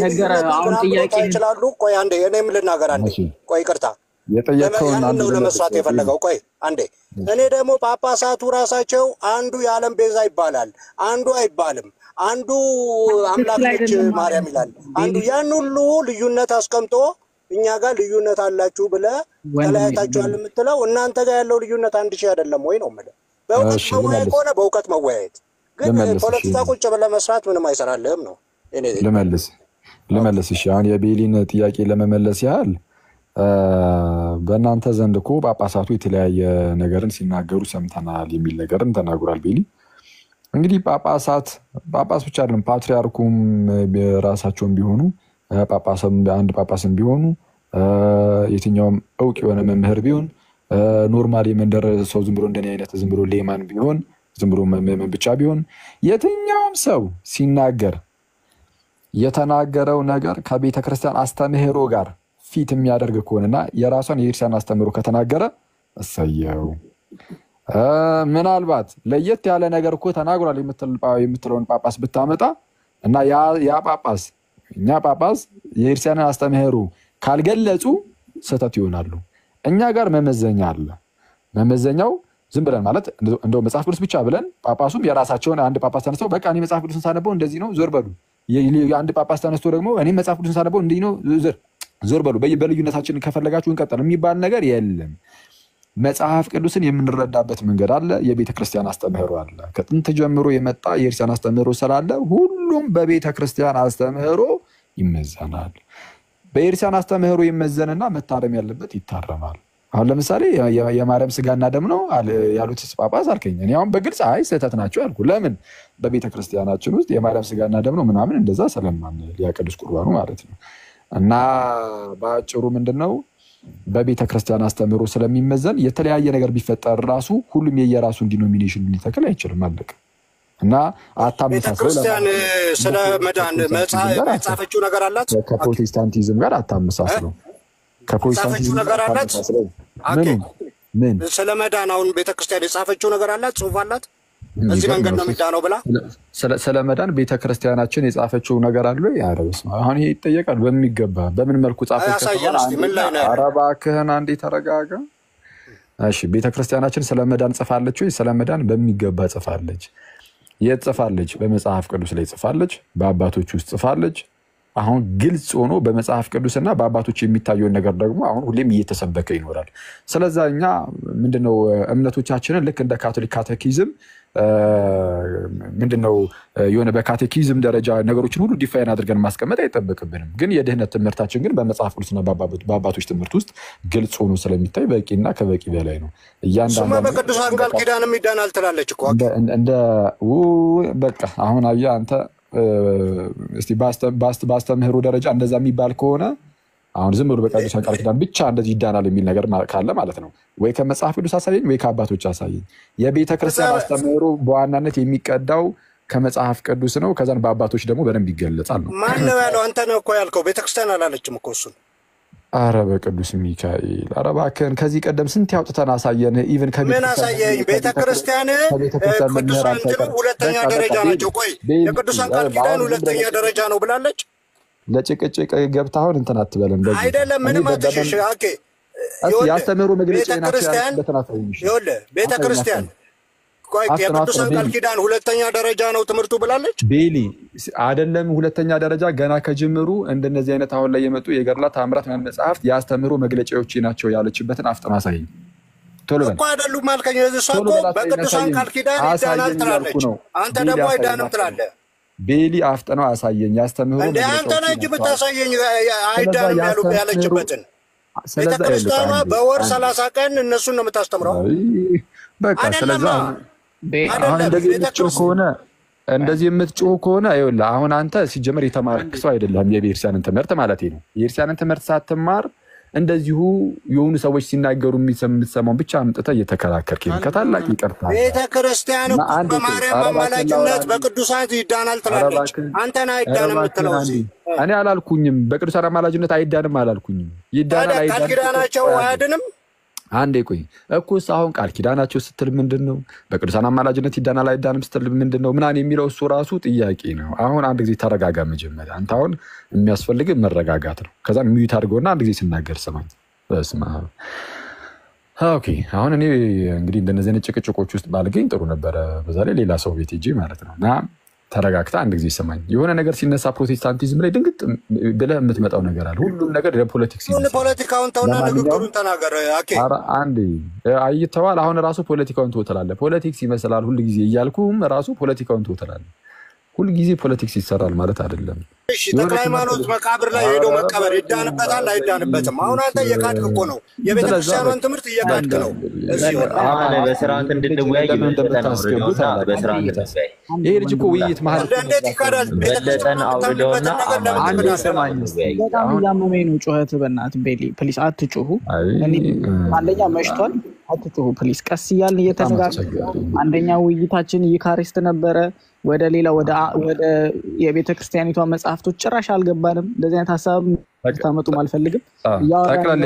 E: ነገር አሁን ጥያቄ
I: ይችላሉ። ቆይ አንዴ እኔም ልናገር አንዴ። ቆይ ይቅርታ
A: የጠየቀውን
I: ነው ለመስራት የፈለገው። ቆይ አንዴ እኔ ደግሞ ጳጳሳቱ ራሳቸው አንዱ የዓለም ቤዛ ይባላል፣ አንዱ አይባልም፣ አንዱ አምላክ ልጅ ማርያም ይላል፣ አንዱ ያን ሁሉ ልዩነት አስቀምጦ እኛ ጋር ልዩነት አላችሁ ብለህ ተለያይታችኋል የምትለው እናንተ ጋር ያለው ልዩነት አንድ ሺህ አይደለም ወይ ነው የምልህ። በእውቀት መወያየት ከሆነ በእውቀት መወያየት፣ ግን ፖለቲካ ቁጭ ብለህ መስራት ምንም አይሰራልህም ነው።
A: ልመልስ። እሺ አሁን የቤሊን ጥያቄ ለመመለስ ያህል በእናንተ ዘንድ እኮ ጳጳሳቱ የተለያየ ነገርን ሲናገሩ ሰምተናል የሚል ነገርን ተናግሯል ቤሊ። እንግዲህ ጳጳስ ብቻ አይደለም ፓትሪያርኩም ራሳቸውም ቢሆኑ አንድ ጳጳስም ቢሆኑ የትኛውም እውቅ የሆነ መምህር ቢሆን ኖርማል የመንደር ሰው ዝም ብሎ እንደኔ አይነት ዝም ብሎ ሌማን ቢሆን ዝም ብሎ መምህር ብቻ ቢሆን የትኛውም ሰው ሲናገር የተናገረው ነገር ከቤተ ክርስቲያን አስተምህሮ ጋር ፊት የሚያደርግ ከሆነና የራሷን የክርስቲያን አስተምህሮ ከተናገረ እሰየው። ምናልባት ለየት ያለ ነገር እኮ ተናግሯል የምትለውን ጳጳስ ብታመጣ እና ያ ጳጳስ እኛ ጳጳስ የክርስቲያንን አስተምህሮ ካልገለጹ ስህተት ይሆናሉ። እኛ ጋር መመዘኛ አለ። መመዘኛው ዝም ብለን ማለት እንደው መጽሐፍ ቅዱስ ብቻ ብለን ጳጳሱም የራሳቸውን አንድ ጳጳስ ተነስተው በቃ እኔ መጽሐፍ ቅዱስን ሳነበው እንደዚህ ነው ዞር በሉ፣ አንድ ጳጳስ ተነስቶ ደግሞ እኔ መጽሐፍ ቅዱስን ሳነበው እንዲህ ነው ዞር በሉ፣ በልዩነታችን ከፈለጋችሁ እንቀጥል የሚባል ነገር የለም። መጽሐፍ ቅዱስን የምንረዳበት መንገድ አለ። የቤተ ክርስቲያን አስተምህሮ አለ። ከጥንት ጀምሮ የመጣ የክርስቲያን አስተምህሮ ስላለ ሁሉም በቤተ ክርስቲያን አስተምህሮ ይመዘናል። በክርስቲያን አስተምህሮ ይመዘንና መታረም ያለበት ይታረማል። አሁን ለምሳሌ የማርያም ስጋና ደም ነው ያሉት ጳጳስ አልከኝ። እኔ አሁን በግልጽ አይ ስህተት ናቸው ያልኩ። ለምን? በቤተ ክርስቲያናችን ውስጥ የማርያም ስጋና ደም ነው ምናምን እንደዛ ስለማን ሊያቀድስ ቁርባኑ ማለት ነው። እና በአጭሩ ምንድነው በቤተ ክርስቲያን አስተምህሮ ስለሚመዘን የተለያየ ነገር ቢፈጠር ራሱ ሁሉም የየራሱን ዲኖሚኔሽን ሊተክል አይችልም። አለቀ። እና አታመሳስለው።
I: ቤተክርስቲያን ስለ መዳን መጻፈችው ነገር አላት።
A: ከፕሮቴስታንቲዝም ጋር አታመሳስለው።
I: ከፕሮቴስታንቲዝም ነገር አላት። ምን ስለ መዳን አሁን ቤተክርስቲያን የጻፈችው ነገር አላት፣ ጽሑፍ አላት። እዚህ መንገድ ነው የሚዳነው ብላ
A: ስለ መዳን ቤተክርስቲያናችን የጻፈችው ነገር አለ። ያረብስ አሁን ይሄ ይጠየቃል በሚገባ በምን መልኩ ጻፈች? ኧረ እባክህን አንዴ ተረጋጋ። እሺ ቤተክርስቲያናችን ስለ መዳን ጽፋለች ወይ? ስለ መዳን በሚገባ ጽፋለች። የት ጽፋለች? በመጽሐፍ ቅዱስ ላይ ጽፋለች። በአባቶች ውስጥ ጽፋለች። አሁን ግልጽ ሆኖ በመጽሐፍ ቅዱስና በአባቶች የሚታየውን ነገር ደግሞ አሁን ሁሌም እየተሰበከ ይኖራል። ስለዛ እኛ ምንድነው እምነቶቻችንን ልክ እንደ ካቶሊክ ካቴኪዝም ምንድነው የሆነ በካቴኪዝም ደረጃ ነገሮችን ሁሉ ዲፋይን አድርገን ማስቀመጥ አይጠበቅብንም። ግን የድህነት ትምህርታችን ግን በመጽሐፍ ቅዱስና በአባቶች ትምህርት ውስጥ ግልጽ ሆኖ ስለሚታይ በቂና ከበቂ በላይ ነው።
I: እያንዳንዱ በቅዱሳን ቃል ኪዳንም ይዳናል ትላለች እኮ
A: እንደ በቃ አሁን አየህ አንተ እስቲ ባስተምህሮ ደረጃ እንደዛ የሚባል ከሆነ አሁን ዝም ብሎ በቅዱሳን ቃል ኪዳን ብቻ እንደዚህ ይዳናል የሚል ነገር ካለ ማለት ነው ወይ ከመጽሐፍ ቅዱስ አሳየኝ ወይ ከአባቶች አሳየኝ። የቤተ ክርስቲያን አስተምህሮ በዋናነት የሚቀዳው ከመጽሐፍ ቅዱስ ነው። ከዛን በአባቶች ደግሞ በደንብ ይገለጻል ነው።
I: ማን ነው ያለው? አንተ ነው እኮ ያልከው። ቤተክርስቲያን አላለችም እኮ እሱን።
A: ኧረ በቅዱስ ሚካኤል፣ ኧረ እባክህን ከዚህ ቀደም ስንት ያውጥተን አሳየን። ኢቭን
I: ምን አሳየኝ? ቤተክርስቲያን ቅዱሳን ሁለተኛ ደረጃ ናቸው። ቆይ የቅዱሳን ቃል ኪዳን ሁለተኛ ደረጃ ነው ብላለች።
A: ለጭቅጭቅ ገብተህ አሁን እንትን አትበለን። በዚህ
I: አይደለም ምንም አትሽሽ። ኦኬ
A: ያስተምሩ መግለጫ
I: ቤተክርስቲያን ቆይ የቅዱሳን ቃል ኪዳን ሁለተኛ ደረጃ ነው ትምህርቱ ብላለች።
A: ቤሊ አይደለም ሁለተኛ ደረጃ ገና ከጅምሩ እንደነዚህ አይነት አሁን ላይ የመጡ የገድላት ተአምራት መጽሐፍት ያስተምሩ መግለጫዎች ናቸው ያለችበትን አፍጥና አሳየኝ። ቶሎ በል
I: እኮ አይደሉም አልከኝ። እሷ እኮ በቅዱሳን ቃል ኪዳን ይዳናል ትላለች። አንተ ደግሞ አይዳንም ትላለህ።
A: ቤሊ አፍጥነው አሳየኝ። ያስተምሩ
I: እንደ አንተ ነህ እንጂ ብታሳየኝ አይዳንም ያለችበትን። ቤተክርስቲያኗ በወር 30 ቀን እነሱን ነው የምታስተምረው።
A: በቃ ስለዚህ አሁን እንደዚህ የምትጮህ ከሆነ ይኸውልህ አሁን አንተ ሲጀመር የተማርክ ሰው አይደለም። የቤተክርስቲያንን ትምህርት ማለት ነው። የቤተክርስቲያንን ትምህርት ሳትማር እንደዚሁ የሆኑ ሰዎች ሲናገሩ የምትሰማውን ብቻ አምጥተህ እየተከራከርክ ነው። ከታላቅ ይቅርታ
I: ቤተክርስቲያን በማርያም አማላጅነት በቅዱሳን ይዳናል ትላለች። አንተን አይዳንም የምትለው እዚህ
A: እኔ አላልኩኝም። በቅዱሳን አማላጅነት አይዳንም አላልኩኝም። ይዳናል አይዳንም
I: ቃል ኪዳናቸው አያድንም።
A: አንዴ ቆይ እኮስ አሁን ቃል ኪዳናቸው ስትል ምንድነው? በቅዱሳን አማላጅነት ይዳናል አይዳንም ስትል ምንድነው? ምናን የሚለው እሱ ራሱ ጥያቄ ነው። አሁን አንድ ጊዜ ተረጋጋ። መጀመሪያ አንተ አሁን የሚያስፈልግ መረጋጋት ነው። ከዛ ሚዩት አድርገውና አንድ ጊዜ ስናገር ስማኝ። በስመ አብ። ኦኬ አሁን እኔ እንግዲህ እንደነዚህ አይነት ጭቅጭቆች ውስጥ ባልገኝ ጥሩ ነበረ። በዛ ላይ ሌላ ሰው ቤት ሂጂ ማለት ነውና ተረጋግታ አንድ ጊዜ ስማኝ። የሆነ ነገር ሲነሳ ፕሮቴስታንቲዝም ላይ ድንግጥ ብለህ የምትመጣው ነገር አለ። ሁሉም ነገር ለፖለቲክስ ይመስላል።
I: ፖለቲካውን ተውና ንግግሩን ተናገር። ኦኬ
A: አንዴ አይተዋል። አሁን ራሱ ፖለቲካውን ትወተላለህ። ፖለቲክስ ይመስላል ሁሉ ጊዜ እያልኩም ራሱ ፖለቲካውን ትወተላለህ። ሁሉ ጊዜ ፖለቲክስ ይሰራል ማለት አይደለም።
I: እሺ ተክለ ሃይማኖት መቃብር ላይ ሄዶ መቀበር ይዳንበታል አይዳንበትም? አሁን አንተ እየካድክ እኮ ነው። የቤተክርስቲያኗን ትምህርት እየካድክ ነው። እዚህ
H: በስርዓት እንድንወያይ
A: እንደምታስገቡት ይሄ ልጅ እኮ ውይይት መሀል
I: እንዴት ይካዳል?
H: በለጠን አውርደውና
A: አንዴ ሰማኝ።
E: በጣም እያመመኝ ነው ጩኸት። በእናትህ ቤሊ ፕሊስ አትጩሁ። አንደኛ መሽቷል፣ አትጩሁ ፕሊስ። ቀስ እያልን እየተነጋገርን አንደኛ ውይይታችን ይካሪስት ነበረ። ወደ ሌላ ወደ የቤተክርስቲያኒቷ መጽሐፍቶች ጭራሽ አልገባንም። እንደዚህ አይነት ሀሳብ ታመጡም አልፈልግም።
A: ጠቅለል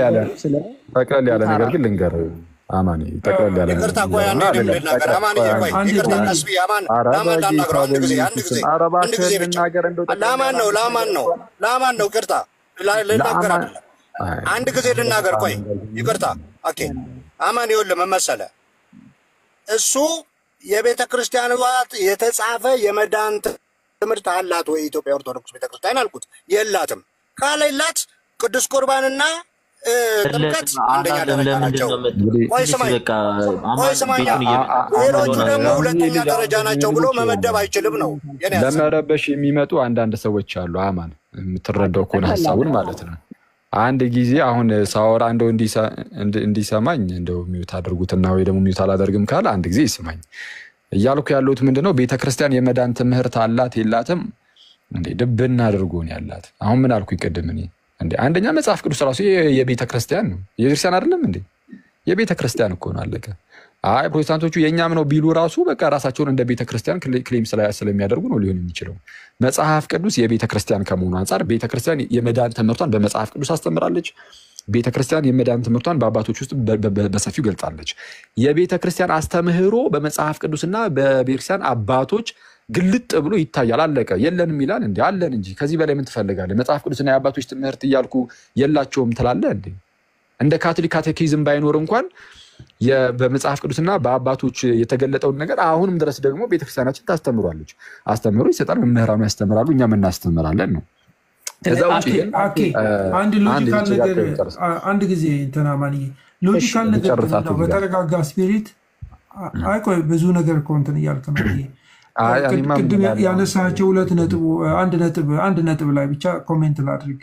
A: ያለ ነገር ግን ልንገር አማኒ፣ ጠቅለል ያለ ነገር
I: አንድ ጊዜ ልናገር። ቆይ ይቅርታ። ኦኬ አማን ይኸውልህ ምን መሰለህ፣ እሱ የቤተ ክርስቲያን የተጻፈ የመዳን ትምህርት አላት ወይ ኢትዮጵያ ኦርቶዶክስ ቤተክርስቲያን አልኩት። የላትም። ካለላት ቅዱስ ቁርባንና ጥምቀት አንደኛ ደረጃ ናቸው። ቆይ ስማኝ፣ ሌሎቹ ደግሞ ሁለተኛ ደረጃ ናቸው ብሎ መመደብ አይችልም ነው።
A: ለመረበሽ የሚመጡ አንዳንድ ሰዎች አሉ። አማን የምትረዳው ከሆነ ሀሳቡን ማለት ነው። አንድ ጊዜ አሁን ሳወራ እንደው እንዲሰማኝ እንደው ሚውት አድርጉትና ወይ ደግሞ ሚውት አላደርግም ካለ አንድ ጊዜ ይስማኝ። እያልኩ ያለሁት ምንድነው ቤተክርስቲያን የመዳን ትምህርት አላት የላትም እንዴ? ድብና አድርጎ ነው ያላት። አሁን ምን አልኩ ይቀድም እኔ እንዴ? አንደኛ መጽሐፍ ቅዱስ ራሱ የቤተክርስቲያን ነው፣ የክርስቲያን አይደለም እንዴ? የቤተክርስቲያን እኮ ነው፣ አለቀ። አይ ፕሮቴስታንቶቹ የኛም ነው ቢሉ ራሱ በቃ ራሳቸውን እንደ ቤተክርስቲያን ክሌም ስለሚያደርጉ ነው ሊሆን የሚችለው። መጽሐፍ ቅዱስ የቤተክርስቲያን ከመሆኑ አንፃር ቤተክርስቲያን የመዳን ትምህርቷን በመጽሐፍ ቅዱስ አስተምራለች። ቤተክርስቲያን የመዳን ትምህርቷን በአባቶች ውስጥ በሰፊው ገልጣለች። የቤተክርስቲያን አስተምህሮ በመጽሐፍ ቅዱስና በቤተክርስቲያን አባቶች ግልጥ ብሎ ይታያል። አለቀ። የለንም ይላል እንዴ? አለን እንጂ ከዚህ በላይ ምን ትፈልጋለህ? መጽሐፍ ቅዱስና የአባቶች ትምህርት እያልኩ የላቸውም ትላለህ እንዴ? እንደ ካቶሊክ ካቴኪዝም ባይኖር እንኳን በመጽሐፍ ቅዱስና በአባቶች የተገለጠውን ነገር አሁንም ድረስ ደግሞ ቤተክርስቲያናችን ታስተምሯለች። አስተምህሮ ይሰጣል፣ መምህራኑ ያስተምራሉ፣ እኛም እናስተምራለን ነው።
G: አንድ ጊዜ እንትና ማንዬ ሎጂካል ነገር ነው። በተረጋጋ ስፒሪት አይቆይ ብዙ ነገር እኮ እንትን እያልክ ነው። ቅድም ያነሳቸው አንድ ነጥብ ላይ ብቻ ኮሜንት ላድርግ።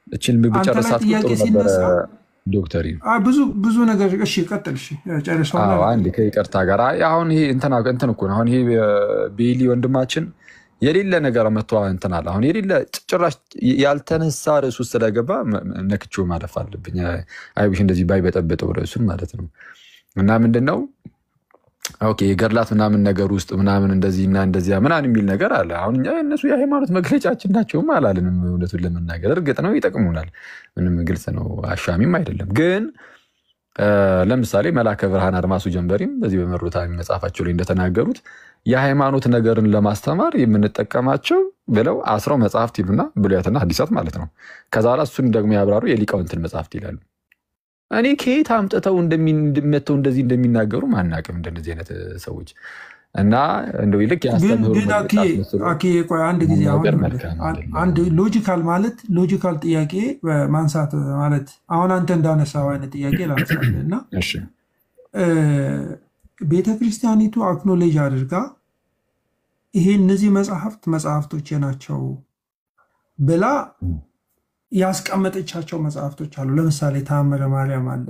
A: እችን ብጨርሳት ጥሩ ነበር ዶክተር።
G: ብዙ ነገር እሺ፣ ቀጥል። እሺ ጨርሰው።
A: አንድ ከይቅርታ ጋር አሁን ይሄ እንትን እኮ ነው። አሁን ይሄ ቤሊ ወንድማችን የሌለ ነገር መጥቶ እንትን አለ። አሁን የሌለ ጭራሽ ያልተነሳ ርዕስ ውስጥ ስለገባ ነክቼው ማለፍ አለብኝ። አይብሽ እንደዚህ ባይበጠበጠው ርዕሱን ማለት ነው። እና ምንድነው ኦኬ የገድላት ምናምን ነገር ውስጥ ምናምን እንደዚህና እንደዚያ ምናምን የሚል ነገር አለ። አሁን እኛ እነሱ የሃይማኖት መግለጫችን ናቸውም አላለንም። እውነቱን ለመናገር እርግጥ ነው ይጠቅሙናል፣ ምንም ግልጽ ነው፣ አሻሚም አይደለም። ግን ለምሳሌ መላከ ብርሃን አድማሱ ጀንበሪም በዚህ በመሩታ መጽሐፋቸው ላይ እንደተናገሩት የሃይማኖት ነገርን ለማስተማር የምንጠቀማቸው ብለው አስረው መጽሐፍት ይሉና ብሉያትና ሐዲሳት ማለት ነው። ከዛ በኋላ እሱን ደግሞ ያብራሩ የሊቃውንትን መጽሐፍት ይላሉ። እኔ ከየት አምጥተው እንደሚመተው እንደዚህ እንደሚናገሩ ማናቅም እንደዚህ አይነት ሰዎች እና እንደው ይልቅ ያስተምሩ
G: ግን አኪ ቆይ አንድ ጊዜ አንድ ሎጂካል ማለት ሎጂካል ጥያቄ ማንሳት ማለት አሁን አንተ እንዳነሳው አይነት ጥያቄ ላንሳልና
A: እሺ
G: ቤተክርስቲያኒቱ አክኖሌጅ አድርጋ ይሄ እነዚህ መጽሐፍቶች ናቸው ብላ ያስቀመጠቻቸው መጽሐፍቶች አሉ። ለምሳሌ ተአምረ ማርያም አለ።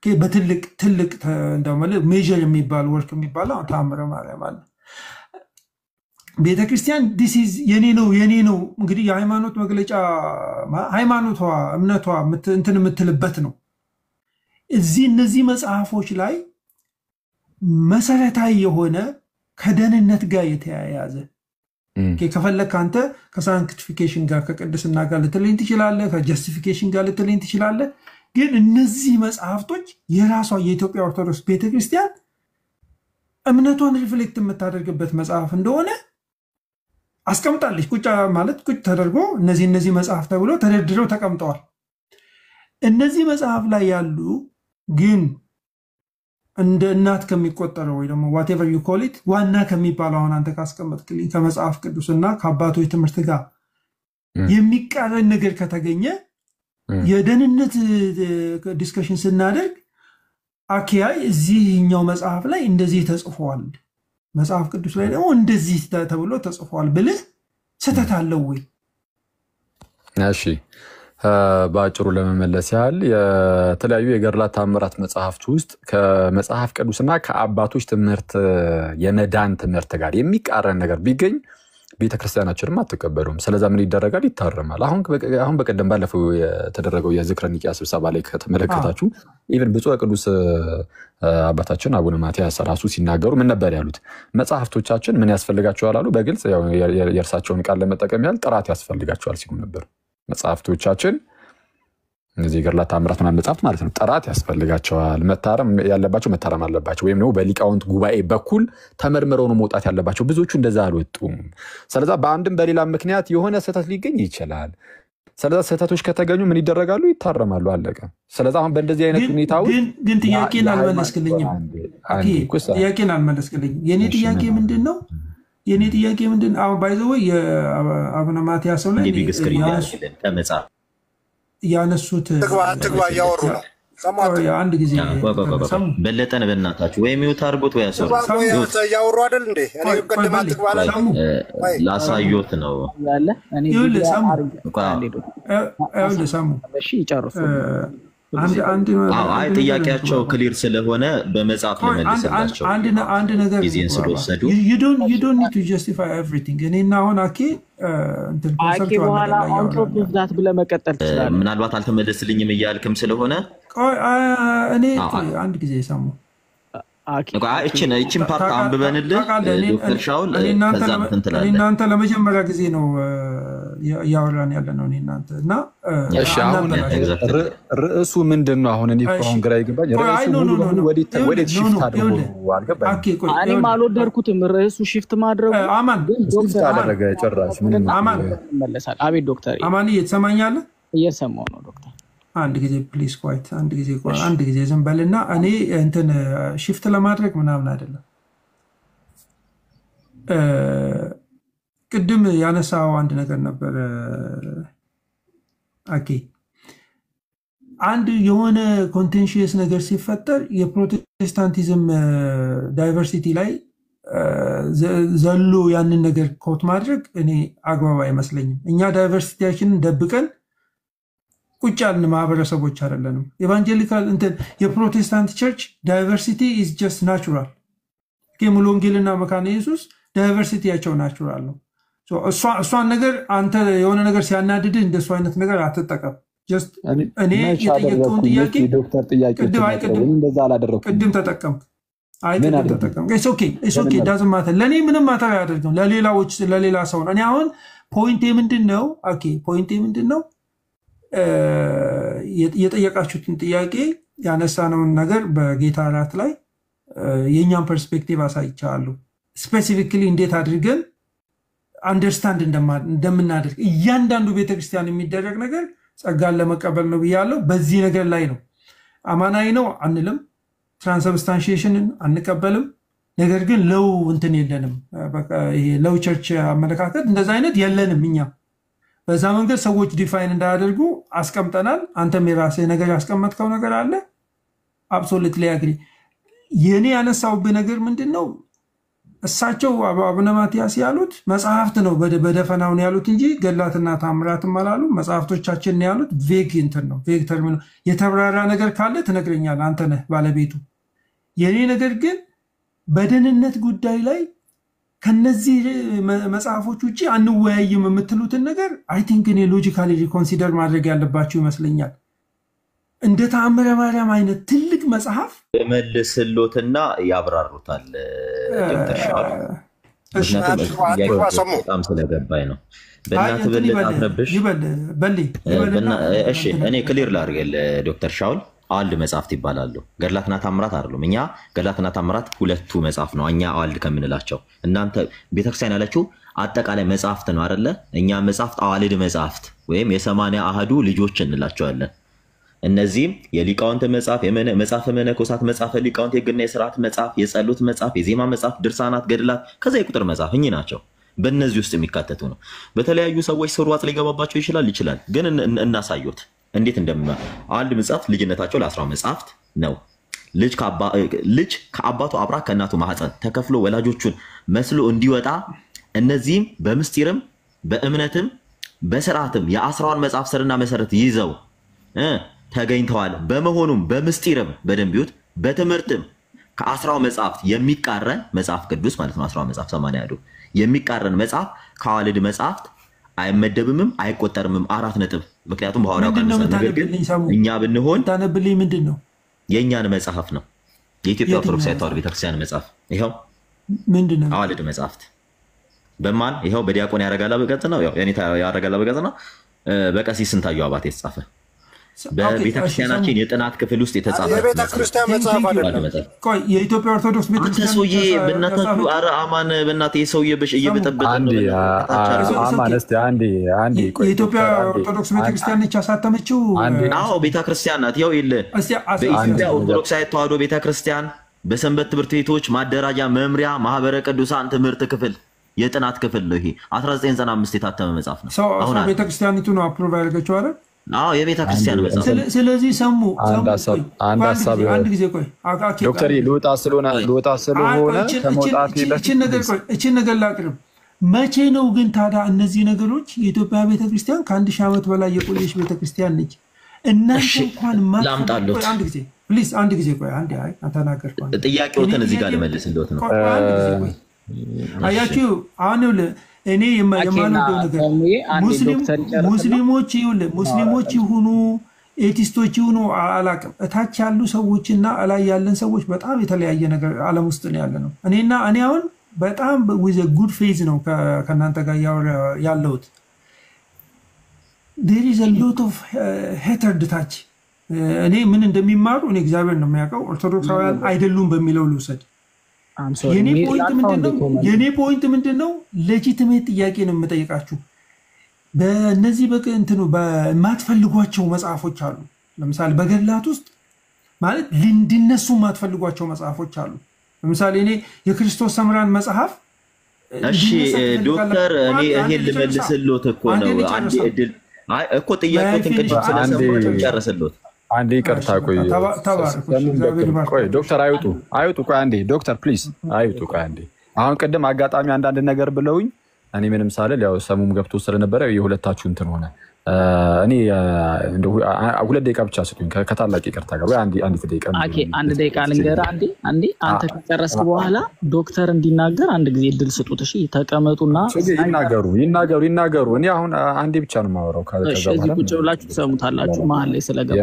G: በትልቅ እንደማለት ሜጀር የሚባል ወርክ የሚባለው ተአምረ ማርያም አለ። ቤተክርስቲያን ዲስ ኢዝ የኔ ነው እንግዲህ የሃይማኖት መግለጫ ሃይማኖቷ እምነቷ እንትን የምትልበት ነው። እነዚህ መጽሐፎች ላይ መሰረታዊ የሆነ ከደህንነት ጋር የተያያዘ ከፈለክ አንተ ከሳንክቲፊኬሽን ጋር ከቅድስና ጋር ልትለኝ ትችላለህ፣ ከጀስቲፊኬሽን ጋር ልትለኝ ትችላለህ። ግን እነዚህ መጽሐፍቶች የራሷ የኢትዮጵያ ኦርቶዶክስ ቤተክርስቲያን እምነቷን ሪፍሌክት የምታደርግበት መጽሐፍ እንደሆነ አስቀምጣለች። ቁጭ ተደርጎ እነዚህ መጽሐፍ ተብሎ ተደርድረው ተቀምጠዋል። እነዚህ መጽሐፍ ላይ ያሉ ግን እንደ እናት ከሚቆጠረው ወይ ደግሞ whatever you call it ዋና ከሚባለው አሁን አንተ ካስቀመጥክልኝ ከመጽሐፍ ቅዱስና ከአባቶች ትምህርት ጋር የሚቃረን ነገር ከተገኘ የደህንነት ዲስከሽን ስናደርግ አኪያይ እዚህኛው መጽሐፍ ላይ እንደዚህ ተጽፏል፣ መጽሐፍ ቅዱስ ላይ ደግሞ እንደዚህ ተብሎ ተጽፏል ብለህ ስተት አለው ወይ?
A: እሺ ባጭሩ ለመመለስ ያህል የተለያዩ የገድላት ተአምራት መጽሐፍት ውስጥ ከመጽሐፍ ቅዱስና ከአባቶች ትምህርት የመዳን ትምህርት ጋር የሚቃረን ነገር ቢገኝ ቤተክርስቲያናችንም አትቀበሉም። ስለዛ ምን ይደረጋል? ይታረማል። አሁን በቀደም ባለፈው የተደረገው የዝክረ ኒቂያ ስብሰባ ላይ ከተመለከታችሁ ኢቭን ብፁዕ ቅዱስ አባታችን አቡነ ማትያስ ራሱ ሲናገሩ ምን ነበር ያሉት? መጽሐፍቶቻችን ምን ያስፈልጋቸዋል አሉ። በግልጽ የእርሳቸውን ቃል ለመጠቀም ያህል ጥራት ያስፈልጋቸዋል ሲሉ ነበር። መጽሐፍቶቻችን እነዚህ ገድላት ተአምራት ምናምን መጽሐፍት ማለት ነው ጥራት ያስፈልጋቸዋል፣ መታረም ያለባቸው መታረም አለባቸው፣ ወይም ደግሞ በሊቃውንት ጉባኤ በኩል ተመርምረው ነው መውጣት ያለባቸው። ብዙዎቹ እንደዛ አልወጡም። ስለዛ በአንድም በሌላ ምክንያት የሆነ ስህተት ሊገኝ ይችላል። ስለዛ ስህተቶች ከተገኙ ምን ይደረጋሉ? ይታረማሉ። አለቀ። ስለዛ አሁን በእንደዚህ አይነት ሁኔታ
G: ግን ጥያቄን አልመለስክልኝም። ጥያቄን አልመለስክልኝም። የኔ ጥያቄ ምንድነው? አሁን ባይዘው የአቡነ ማትያስ ላይ ያነሱት
I: ትግባ እያወሩ ነው።
G: አንድ ጊዜ
H: በለጠን በእናታችሁ ወይ ሚውት አድርጎት ወይ ያሰሩ
I: እያወሩ አይደል እንዴ? እኔ ቀደም አትግባ
H: ላሳዮት ነው
G: ያለ እኔ ሰሙ
E: እሺ ይጨርሱ።
H: አይ ጥያቄያቸው ክሊር ስለሆነ በመጽሐፍ ለመልሰላቸው
G: አንድ ነገር
H: ጊዜን ስለወሰዱ
G: you don't need to justify everything። እኔና አሁን አኬ እንትን ኮንሰፕት
E: በኋላ አንትሮፖስ ዛት ብለህ መቀጠል ትችላለህ።
H: ምናልባት አልተመለስልኝም እያልክም ስለሆነ
G: እኔ አንድ ጊዜ ሰሙ
H: እቺን ፓርት አንብበንልህ ዶክተር ሻውል ከዛ እንትላለን።
G: እናንተ ለመጀመሪያ ጊዜ ነው ያወራን ያለ ነው እናንተ እና
A: እሺ አሁን ርዕሱ ምንድነው? አሁን እኔ አሁን ግራ ይገባኝ። ርዕሱ ወዴት ሽፍት አድርጎ አልገባኝ።
E: እኔም አልወደድኩትም ርዕሱ ሽፍት ማድረጉ።
G: አማን
A: ሽፍት አደረገ ጭራሽ። ምን
G: አማን
E: መለሳል። አቤት ዶክተር
G: አማን እየተሰማኛለህ?
E: እየሰማሁ ነው ዶክተር።
G: አንድ ጊዜ ፕሊዝ ኳይት አንድ ጊዜ ዝም በልና እኔ እንትን ሽፍት ለማድረግ ምናምን አይደለም። ቅድም ያነሳው አንድ ነገር ነበር አኬ አንድ የሆነ ኮንቴንሺየስ ነገር ሲፈጠር የፕሮቴስታንቲዝም ዳይቨርሲቲ ላይ ዘሎ ያንን ነገር ኮት ማድረግ እኔ አግባብ አይመስለኝም። እኛ ዳይቨርሲቲያችንን ደብቀን ቁጭ ያልን ማህበረሰቦች አይደለንም። ኤቫንጀሊካል እንትን የፕሮቴስታንት ቸርች ዳይቨርሲቲ ኢዝ ጀስት ናቹራል። ሙሉ ወንጌልና መካነ ኢየሱስ ዳይቨርሲቲያቸው ናቹራል ነው። እሷን ነገር አንተ የሆነ ነገር ሲያናድድህ እንደሱ አይነት ነገር አትጠቀም። ጀስት እኔ የጠየቀውን ጥያቄ
A: ዶክተር ጥያቄ እንደዛ አላደረኩም።
G: ቅድም ተጠቀምክ። ቅድም ተጠቀምክ። ኢትስ ኦኬ ዳዝንት ማተር። ለእኔ ምንም ማተር አያደርግም። ለሌላ ሰው ነው። እኔ አሁን ፖይንቴ ምንድነው? ፖይንቴ ምንድነው? የጠየቃችሁትን ጥያቄ ያነሳነውን ነገር በጌታ እራት ላይ የእኛን ፐርስፔክቲቭ አሳይቻለሁ። ስፔሲፊክሊ እንዴት አድርገን አንደርስታንድ እንደምናደርግ እያንዳንዱ ቤተክርስቲያን የሚደረግ ነገር ጸጋን ለመቀበል ነው ብያለሁ። በዚህ ነገር ላይ ነው። አማናዊ ነው አንልም፣ ትራንስብስታንሺዬሽንን አንቀበልም። ነገር ግን ለው እንትን የለንም። በቃ ይሄ ለው ቸርች አመለካከት እንደዛ አይነት የለንም። እኛ በዛ መንገድ ሰዎች ዲፋይን እንዳያደርጉ አስቀምጠናል። አንተም የራስህ ነገር ያስቀመጥከው ነገር አለ። አብሶሉትሊ አግሪ። የኔ ያነሳውብህ ነገር ምንድነው? እሳቸው አቡነ ማትያስ ያሉት መጽሐፍት ነው በደፈናው ነው ያሉት እንጂ ገድላትና ታምራትም አላሉ። መጽሐፍቶቻችን ነው ያሉት። ቬግ እንትን ነው፣ ቬግ ተርም ነው። የተብራራ ነገር ካለ ትነግረኛለህ፣ አንተ ነህ ባለቤቱ። የኔ ነገር ግን በደህንነት ጉዳይ ላይ ከነዚህ መጽሐፎች ውጪ አንወያይም የምትሉትን ነገር አይ ቲንክ እኔ ሎጂካሊ ሪኮንሲደር ማድረግ ያለባችሁ ይመስለኛል። እንደ ተአምረ ማርያም አይነት ትልቅ መጽሐፍ
H: መልስሎትና ያብራሩታል ዶክተር ሻውል። በጣም ስለገባኝ ነው። በእናት በልጥ አትረብሽ። እሺ እኔ ክሊር ላድርግልህ ዶክተር ሻውል። አዋልድ መጽሐፍት ይባላሉ። ገድላትና ታምራት አይደሉም። እኛ ገድላትና ታምራት ሁለቱ መጽሐፍ ነው እኛ አዋልድ ከምንላቸው። እናንተ ቤተክርስቲያን ያለችው አጠቃላይ መጽሐፍት ነው አይደለ? እኛ መጽሐፍት አዋልድ መጽሐፍት ወይም የ80 አሃዱ ልጆች እንላቸዋለን። እነዚህም የሊቃውንት መጽሐፍ፣ መጽሐፈ መነኮሳት፣ መጽሐፈ ሊቃውንት፣ የሕግና የሥርዓት መጽሐፍ፣ የጸሎት መጽሐፍ፣ የዜማ መጽሐፍ፣ ድርሳናት፣ ገድላት ከዛ የቁጥር መጽሐፍ እኚህ ናቸው። በእነዚህ ውስጥ የሚካተቱ ነው። በተለያዩ ሰዎች ስርዋጽ ሊገባባቸው ይችላል። ግን እናሳዩት እንዴት አንድ መጽሐፍ ልጅነታቸው ለ10 መጽሐፍት ነው። ልጅ ከአባቱ አብራ ከእናቱ ማህፀን ተከፍሎ ወላጆቹን መስሎ እንዲወጣ እነዚህም በምስጢርም በእምነትም በስርዓትም የ10 መጽሐፍ ስርና መሰረት ይዘው ተገኝተዋል። በመሆኑም በምስጢርም በደንቢውት በትምህርትም ከ10 መጽሐፍት የሚቃረን መጽሐፍ ቅዱስ ማለት ነው። 10 መጽሐፍ 80 የሚቃረን መጽሐፍ ከአዋልድ መጽሐፍት አይመደብምም አይቆጠርምም። 4 ነጥብ። ምክንያቱም በኋላው ነገር ግን እኛ ብንሆን
G: ታነብልኝ ምንድን ነው?
H: የእኛን መጽሐፍ ነው። የኢትዮጵያ ኦርቶዶክስ ተዋሕዶ ቤተክርስቲያን መጽሐፍ ይኸው
G: ምንድን ነው?
H: አዋልድ መጽሐፍት በማን ይኸው በዲያቆን ያረጋላ በገጽ ነው። ያው የኔታ ያረጋላ በገጽ ነው። በቀሲስ ስንታየው አባቴ የተጻፈ በቤተክርስቲያናችን የጥናት ክፍል ውስጥ የተጻፈ
I: የቤተክርስቲያን መጽሐፍ አይደለም።
G: ቆይ የኢትዮጵያ ኦርቶዶክስ ቤተክርስቲያን
H: አንተ ሰውዬ በእናታችሁ ኧረ አማን በእናትህ ሰውዬ እየበጠበጠ
G: የኢትዮጵያ ኦርቶዶክስ ቤተክርስቲያን ነች ያሳተመችው።
H: አዎ ቤተክርስቲያን ናት። ያው የለ በኢትዮጵያ ኦርቶዶክሳዊት ተዋሕዶ ቤተክርስቲያን በሰንበት ትምህርት ቤቶች ማደራጃ መምሪያ ማህበረ ቅዱሳን ትምህርት ክፍል የጥናት ክፍል ነው። ይሄ 1995 የታተመ መጽሐፍ ነው።
G: አሁን ቤተክርስቲያኒቱ ነው አፕሩቭ ያደረገችው አይደል?
H: አዎ የቤተክርስቲያን መጽሐፍ።
G: ስለዚህ ሰሙ
A: አንድ ሐሳብ
G: አንድ ጊዜ ቆይ
A: ዶክተር ልወጣ ስለሆነ ከመውጣት
G: እቺን ነገር ላቅርብ። መቼ ነው ግን ታዲያ እነዚህ ነገሮች የኢትዮጵያ ቤተክርስቲያን ከ1000 ዓመት በላይ የቆየች ቤተክርስቲያን ነች። እናንተ እንኳን
H: ላምጣሉት
G: አንድ ጊዜ ፕሊዝ አንድ ጊዜ ቆይ አንዴ አተናገርኩ።
H: ጥያቄዎትን እዚህ ጋር ልመልስ እንደሆነ ነው።
G: አያችሁ አሁን እኔ የማልወደው ነገር ሙስሊሞች ይሁኑ ኤቲስቶች ይሁኑ አላቅም። እታች ያሉ ሰዎችና እላይ ያለን ሰዎች በጣም የተለያየ ነገር ዓለም ውስጥ ነው ያለ ነው። እኔ አሁን በጣም ዊዝ ጉድ ፌዝ ነው ከእናንተ ጋር ያለሁት። there is a lot of hatred ታች እኔ ምን እንደሚማሩ እኔ እግዚአብሔር ነው የሚያውቀው። ኦርቶዶክሳውያን አይደሉም በሚለው ልውሰድ። የኔ ፖይንት ምንድነው? ሌጂቲሜት ጥያቄ ነው የምጠይቃችሁ። በእነዚህ በእንትኑ በማትፈልጓቸው መጽሐፎች አሉ። ለምሳሌ በገድላት ውስጥ ማለት እንዲነሱ የማትፈልጓቸው መጽሐፎች አሉ። ለምሳሌ እኔ የክርስቶስ ሰምራን መጽሐፍ
H: እሺ ዶክተር እኔ ይሄን ልመልስልዎት እኮ ነው። አንድ እድል እኮ ጥያቄዎትን ቅድም ስለሰማሁ ጨርስልዎት።
A: አንዴ ይቅርታ ቆይ ዶክተር አይውጡ ቆይ አንዴ ዶክተር ፕሊዝ አይውጡ ቆይ አንዴ። አሁን ቅድም አጋጣሚ አንዳንድ ነገር ብለውኝ እኔ ምንም ሳልል ያው ሰሙም ገብቶ ስለነበረ የሁለታችሁ እንትን ሆነ። እኔ እንደው 2 ደቂቃ ብቻ ስጡኝ ከታላቅ ይቅርታ ጋር ወይ አንድ ደቂቃ
E: ኦኬ 1 ደቂቃ ልንገር አንዴ አንተ ከጨረስክ በኋላ ዶክተር እንዲናገር አንድ ጊዜ እድል ስጡት እሺ ተቀመጡና
A: ይናገሩ እኔ አሁን አንዴ ብቻ ነው የማወራው ከዛ
E: በኋላ ቁጭ ብላችሁ ተሰሙታላችሁ መሀል ላይ ስለገባ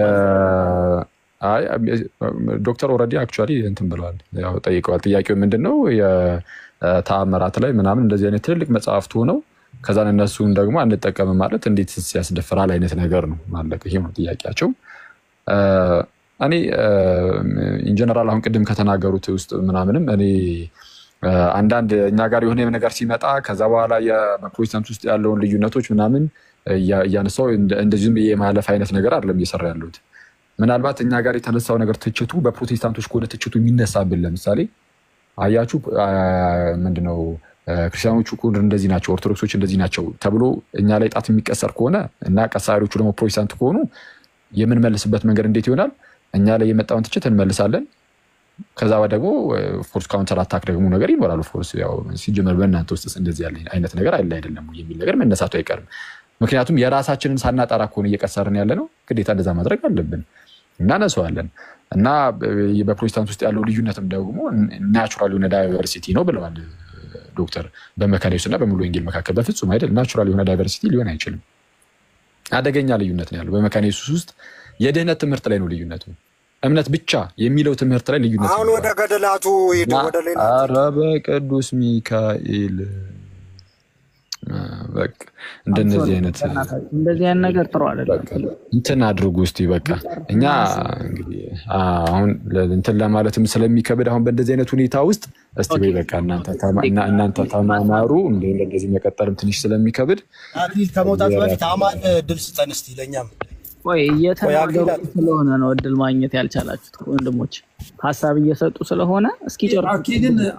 A: አይ ዶክተር ኦልሬዲ አክቹአሊ እንትን ብለዋል ያው ጠይቀዋል ጥያቄው ምንድነው የተአምራት ላይ ምናምን እንደዚህ አይነት ትልልቅ መጽሐፍት ሆነው ከዛን እነሱን ደግሞ አንጠቀም ማለት እንዴት ሲያስደፍራል አይነት ነገር ነው ማለት ይሄ ነው ጥያቄያቸው እኔ ኢን ጀነራል አሁን ቅድም ከተናገሩት ውስጥ ምናምንም እኔ አንዳንድ እኛ ጋር የሆነ ነገር ሲመጣ ከዛ በኋላ የፕሮቴስታንት ውስጥ ያለውን ልዩነቶች ምናምን ያነሳው እንደዚህም የማለፍ አይነት ነገር አይደለም እየሰራ ያሉት ምናልባት እኛ ጋር የተነሳው ነገር ትችቱ በፕሮቴስታንቶች ከሆነ ትችቱ የሚነሳብን ለምሳሌ አያችሁ ምንድነው ክርስቲያኖቹ ኩንድ እንደዚህ ናቸው ኦርቶዶክሶች እንደዚህ ናቸው ተብሎ እኛ ላይ ጣት የሚቀሰር ከሆነ እና ቀሳሪዎቹ ደግሞ ፕሮቴስታንት ከሆኑ የምንመልስበት መንገድ እንዴት ይሆናል እኛ ላይ የመጣውን ትችት እንመልሳለን ከዛ ደግሞ ፎርስ ካውንተር አታክ ደግሞ ነገር ይኖራል ፎርስ ያው ሲጀመር በእናንተ ውስጥ እንደዚህ ያለ አይነት ነገር አይደለም የሚል ነገር መነሳቱ አይቀርም ምክንያቱም የራሳችንን ሳናጣራ ከሆነ እየቀሰርን ያለ ነው ግዴታ እንደዛ ማድረግ አለብን እናነሳዋለን እና በፕሮቴስታንት ውስጥ ያለው ልዩነትም ደግሞ ናቹራል የሆነ ዳይቨርሲቲ ነው ብለዋል ዶክተር በመካኒክስና በሙሉ ወንጌል መካከል በፍጹም አይደል ናቹራል የሆነ ዳይቨርሲቲ ሊሆን አይችልም አደገኛ ልዩነት ነው ያለው በመካኒክስ ውስጥ የድህነት ትምህርት ላይ ነው ልዩነቱ እምነት ብቻ የሚለው ትምህርት ላይ ልዩነት
I: አሁን ወደ ገደላቱ ሄዱ ወደ ሌላ
A: አረበ ቅዱስ ሚካኤል በቃ እንደነዚህ አይነት
E: ነገር ጥሩ አይደለም
A: እንትን አድርጉ እስቲ በቃ እኛ እንግዲህ አሁን እንትን ለማለትም ስለሚከብድ አሁን በእንደዚህ አይነት ሁኔታ ውስጥ እስቲ በቃ እናንተ ተማማሩ እንደዚህ መቀጠልም ትንሽ ስለሚከብድ
I: አክሊል ከመውጣት በፊት አማን ድል ስጠን እስቲ ለኛም
E: ወይ እየተናገሩ ስለሆነ ነው እድል ማግኘት ያልቻላችሁት ወንድሞች ሐሳብ እየሰጡ ስለሆነ እስኪ ጨርሱ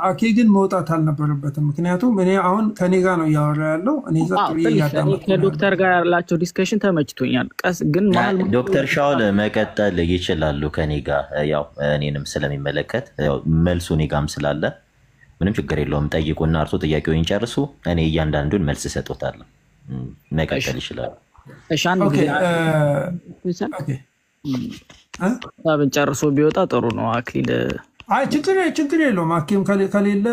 G: አኬ ግን መውጣት አልነበረበትም ምክንያቱም እኔ አሁን ከኔ ጋር ነው ያወራ ያለው እኔ ዘጥሪ ያዳመጥኩ
E: ከዶክተር ጋር ያላችሁ ዲስከሽን ተመችቶኛል ቀስ ግን ማለት
H: ዶክተር ሻውል መቀጠል ይችላሉ ከኔ ጋር ያው እኔንም ስለሚመለከት ያው መልሱ እኔ ጋርም ስላለ ምንም ችግር የለውም ጠይቁና እርሱ ጥያቄውን ጨርሱ እኔ እያንዳንዱን መልስ ሰጥቶታለሁ መቀጠል ይችላል
E: እሻን ታብን ጨርሶ ቢወጣ ጥሩ ነው አክሊል
G: አይ ችግር የለውም አኪም ከሌለ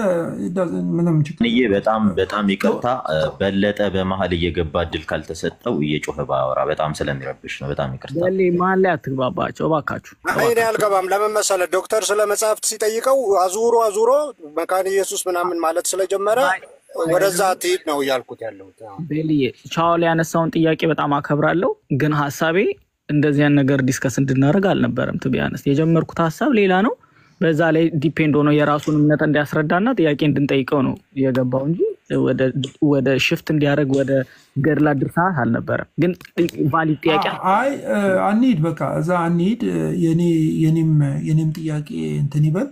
G: ምንም ችግር
H: በጣም ይቅርታ በለጠ በመሃል እየገባ እድል ካልተሰጠው እየጮኸ ባወራ በጣም ስለሚረብሽ ነው በጣም ይቅርታ
E: ለሊ መሃል ላይ አትግባባቸው እባካችሁ
I: እኔ አልገባም ለምን መሰለህ ዶክተር ስለ መጽሐፍት ሲጠይቀው አዙሮ መካነ ኢየሱስ ምናምን ማለት ስለጀመረ ወደዛ ትሄድ ነው ያልኩት ያለው
E: ቤልዬ ቻውል ያነሳውን ጥያቄ በጣም አከብራለሁ ግን ሐሳቤ እንደዚህ ነገር ዲስከስ እንድናደርግ አልነበረም ትቢያንስ የጀመርኩት ሐሳብ ሌላ ነው በዛ ላይ ዲፔንድ ሆኖ የራሱን እምነት እንዲያስረዳና ጥያቄ እንድንጠይቀው ነው የገባው እንጂ ወደ ሽፍት እንዲያደርግ ወደ ገድላ ድርሳት አልነበረም ግን ቫሊድ ጥያቄ
G: አይ አንሂድ በቃ እዛ አንሂድ የኔም ጥያቄ እንትን ይበል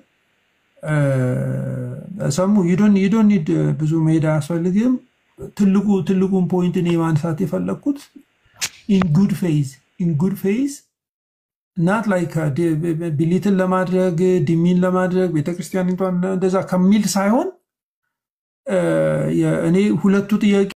G: ሰሙ you don't need ብዙ መሄድ አያስፈልግም ትልቁን ፖይንት እኔ ማንሳት የፈለኩት in good faith not like ቢሊትን ለማድረግ ዲሚን ለማድረግ ቤተክርስቲያኒቷን እንደዛ ከሚል ሳይሆን እኔ ሁለቱ ጥያቄ